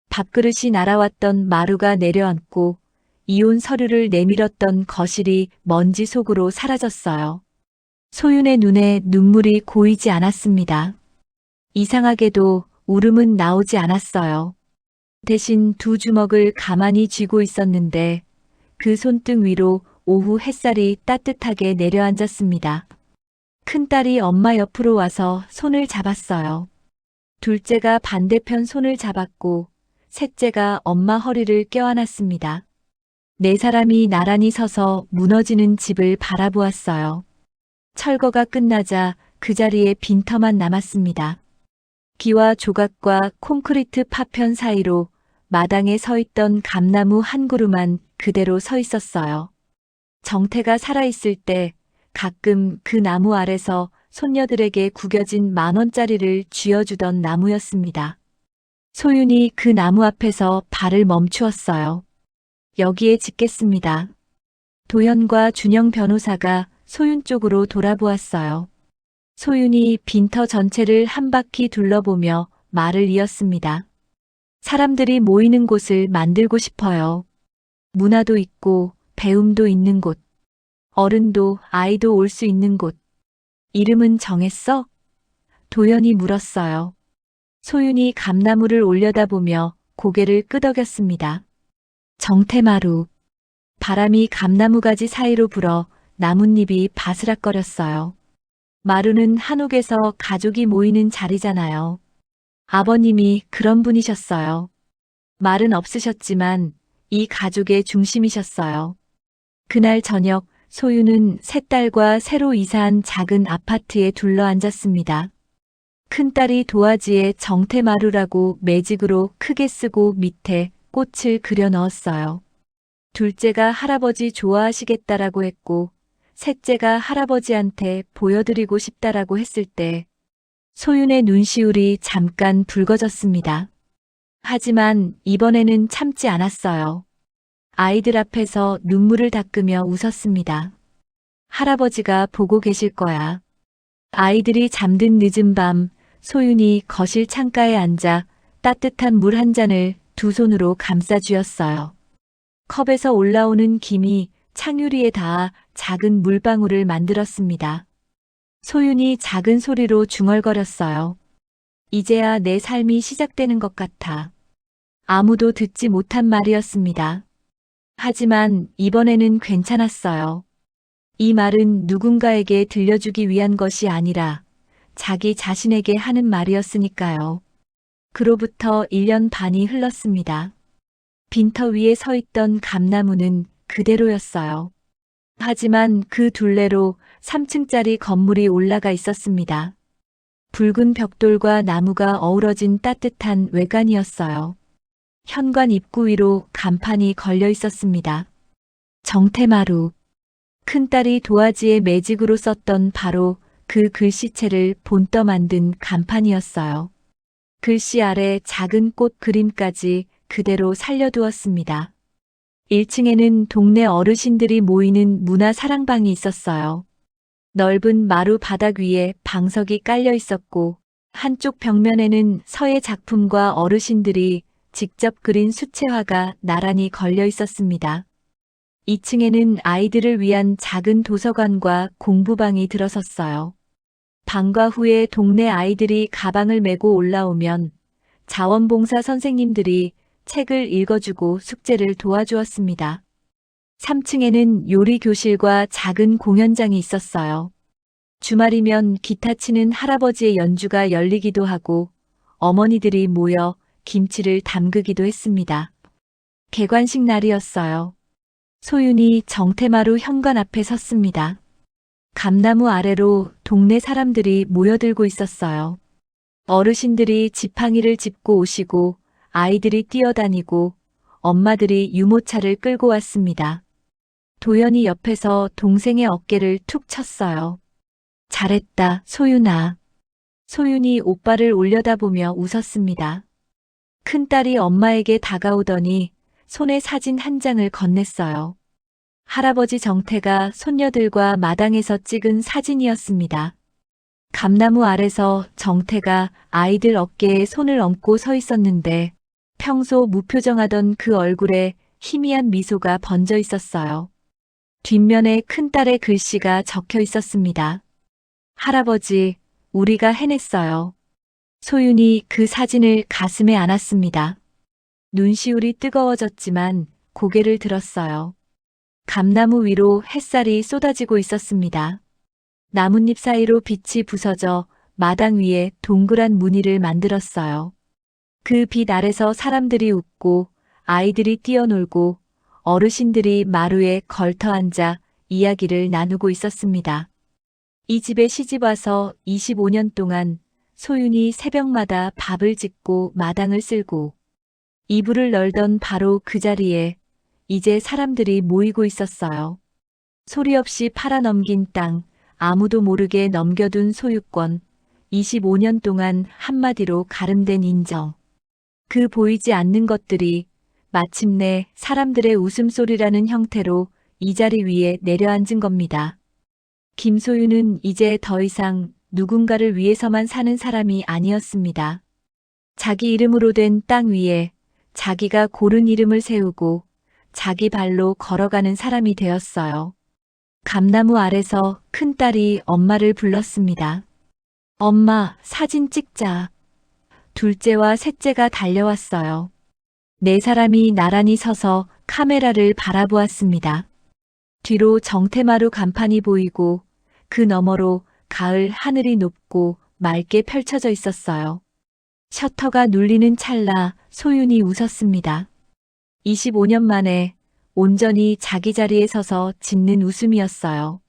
밥그릇이 날아왔던 마루가 내려앉고 이혼 서류를 내밀었던 거실이 먼지 속으로 사라졌어요. 소윤의 눈에 눈물이 고이지 않았습니다. 이상하게도 울음은 나오지 않았어요. 대신 두 주먹을 가만히 쥐고 있었는데 그 손등 위로 오후 햇살이 따뜻하게 내려앉았습니다. 큰딸이 엄마 옆으로 와서 손을 잡았어요. 둘째가 반대편 손을 잡았고 셋째가 엄마 허리를 껴안았습니다. 네 사람이 나란히 서서 무너지는 집을 바라보았어요. 철거가 끝나자 그 자리에 빈터만 남았습니다. 기와 조각과 콘크리트 파편 사이로 마당에 서 있던 감나무 한 그루만 그대로 서 있었어요. 정태가 살아있을 때 가끔 그 나무 아래서 손녀들에게 구겨진 10,000원짜리를 쥐어주던 나무였습니다. 소윤이 그 나무 앞에서 발을 멈추었어요. 여기에 짓겠습니다. 도현과 준영 변호사가 소윤 쪽으로 돌아보았어요. 소윤이 빈터 전체를 한 바퀴 둘러보며 말을 이었습니다. 사람들이 모이는 곳을 만들고 싶어요. 문화도 있고 배움도 있는 곳. 어른도 아이도 올 수 있는 곳. 이름은 정했어? 도연이 물었어요. 소윤이 감나무를 올려다보며 고개를 끄덕였습니다. 정태마루. 바람이 감나무 가지 사이로 불어 나뭇잎이 바스락거렸어요. 마루는 한옥에서 가족이 모이는 자리잖아요. 아버님이 그런 분이셨어요. 말은 없으셨지만 이 가족의 중심이셨어요. 그날 저녁 소유는 세 딸과 새로 이사한 작은 아파트에 둘러앉았습니다. 큰딸이 도화지에 정태마루라고 매직으로 크게 쓰고 밑에 꽃을 그려 넣었어요. 둘째가 할아버지 좋아하시겠다라고 했고 셋째가 할아버지한테 보여드리고 싶다라고 했을 때 소윤의 눈시울이 잠깐 붉어졌습니다. 하지만 이번에는 참지 않았어요. 아이들 앞에서 눈물을 닦으며 웃었습니다. 할아버지가 보고 계실 거야. 아이들이 잠든 늦은 밤 소윤이 거실 창가에 앉아 따뜻한 물 한 잔을 두 손으로 감싸 쥐었어요. 컵에서 올라오는 김이 창유리에 닿아 작은 물방울을 만들었습니다. 소윤이 작은 소리로 중얼거렸어요. 이제야 내 삶이 시작되는 것 같아. 아무도 듣지 못한 말이었습니다. 하지만 이번에는 괜찮았어요. 이 말은 누군가에게 들려주기 위한 것이 아니라 자기 자신에게 하는 말이었으니까요. 그로부터 1년 반이 흘렀습니다. 빈터 위에 서 있던 감나무는 그대로였어요. 하지만 그 둘레로 3층짜리 건물이 올라가 있었습니다. 붉은 벽돌과 나무가 어우러진 따뜻한 외관이었어요. 현관 입구 위로 간판이 걸려 있었습니다. 정태마루. 큰딸이 도화지에 매직으로 썼던 바로 그 글씨체를 본떠 만든 간판이었어요. 글씨 아래 작은 꽃 그림까지 그대로 살려두었습니다. 1층에는 동네 어르신들이 모이는 문화 사랑방이 있었어요. 넓은 마루 바닥 위에 방석이 깔려 있었고 한쪽 벽면에는 서예 작품과 어르신들이 직접 그린 수채화가 나란히 걸려 있었습니다. 2층에는 아이들을 위한 작은 도서관과 공부방이 들어섰어요. 방과 후에 동네 아이들이 가방을 메고 올라오면 자원봉사 선생님들이 책을 읽어주고 숙제를 도와주었습니다. 3층에는 요리 교실과 작은 공연장이 있었어요. 주말이면 기타 치는 할아버지의 연주가 열리기도 하고 어머니들이 모여 김치를 담그기도 했습니다. 개관식 날이었어요. 소윤이 정태마루 현관 앞에 섰습니다. 감나무 아래로 동네 사람들이 모여들고 있었어요. 어르신들이 지팡이를 짚고 오시고 아이들이 뛰어다니고 엄마들이 유모차를 끌고 왔습니다. 도연이 옆에서 동생의 어깨를 툭 쳤어요. 잘했다, 소윤아. 소윤이 오빠를 올려다보며 웃었습니다. 큰딸이 엄마에게 다가오더니 손에 사진 한 장을 건넸어요. 할아버지 정태가 손녀들과 마당에서 찍은 사진이었습니다. 감나무 아래서 정태가 아이들 어깨에 손을 얹고 서 있었는데 평소 무표정하던 그 얼굴에 희미한 미소가 번져 있었어요. 뒷면에 큰딸의 글씨가 적혀 있었습니다. 할아버지, 우리가 해냈어요. 소윤이 그 사진을 가슴에 안았습니다. 눈시울이 뜨거워졌지만 고개를 들었어요. 감나무 위로 햇살이 쏟아지고 있었습니다. 나뭇잎 사이로 빛이 부서져 마당 위에 동그란 무늬를 만들었어요. 그 빛 아래서 사람들이 웃고 아이들이 뛰어놀고 어르신들이 마루에 걸터 앉아 이야기를 나누고 있었습니다. 이 집에 시집 와서 25년 동안 소윤이 새벽마다 밥을 짓고 마당을 쓸고 이불을 널던 바로 그 자리에 이제 사람들이 모이고 있었어요. 소리 없이 팔아넘긴 땅, 아무도 모르게 넘겨둔 소유권, 25년 동안 한마디로 가름된 인정. 그 보이지 않는 것들이 마침내 사람들의 웃음소리라는 형태로 이 자리 위에 내려앉은 겁니다. 김소윤은 이제 더 이상 누군가를 위해서만 사는 사람이 아니었습니다. 자기 이름으로 된 땅 위에 자기가 고른 이름을 세우고 자기 발로 걸어가는 사람이 되었어요. 감나무 아래서 큰딸이 엄마를 불렀습니다. 엄마, 사진 찍자. 둘째와 셋째가 달려왔어요. 네 사람이 나란히 서서 카메라를 바라보았습니다. 뒤로 정태마루 간판이 보이고 그 너머로 가을 하늘이 높고 맑게 펼쳐져 있었어요. 셔터가 눌리는 찰나 소윤이 웃었습니다. 25년 만에 온전히 자기 자리에 서서 짓는 웃음이었어요.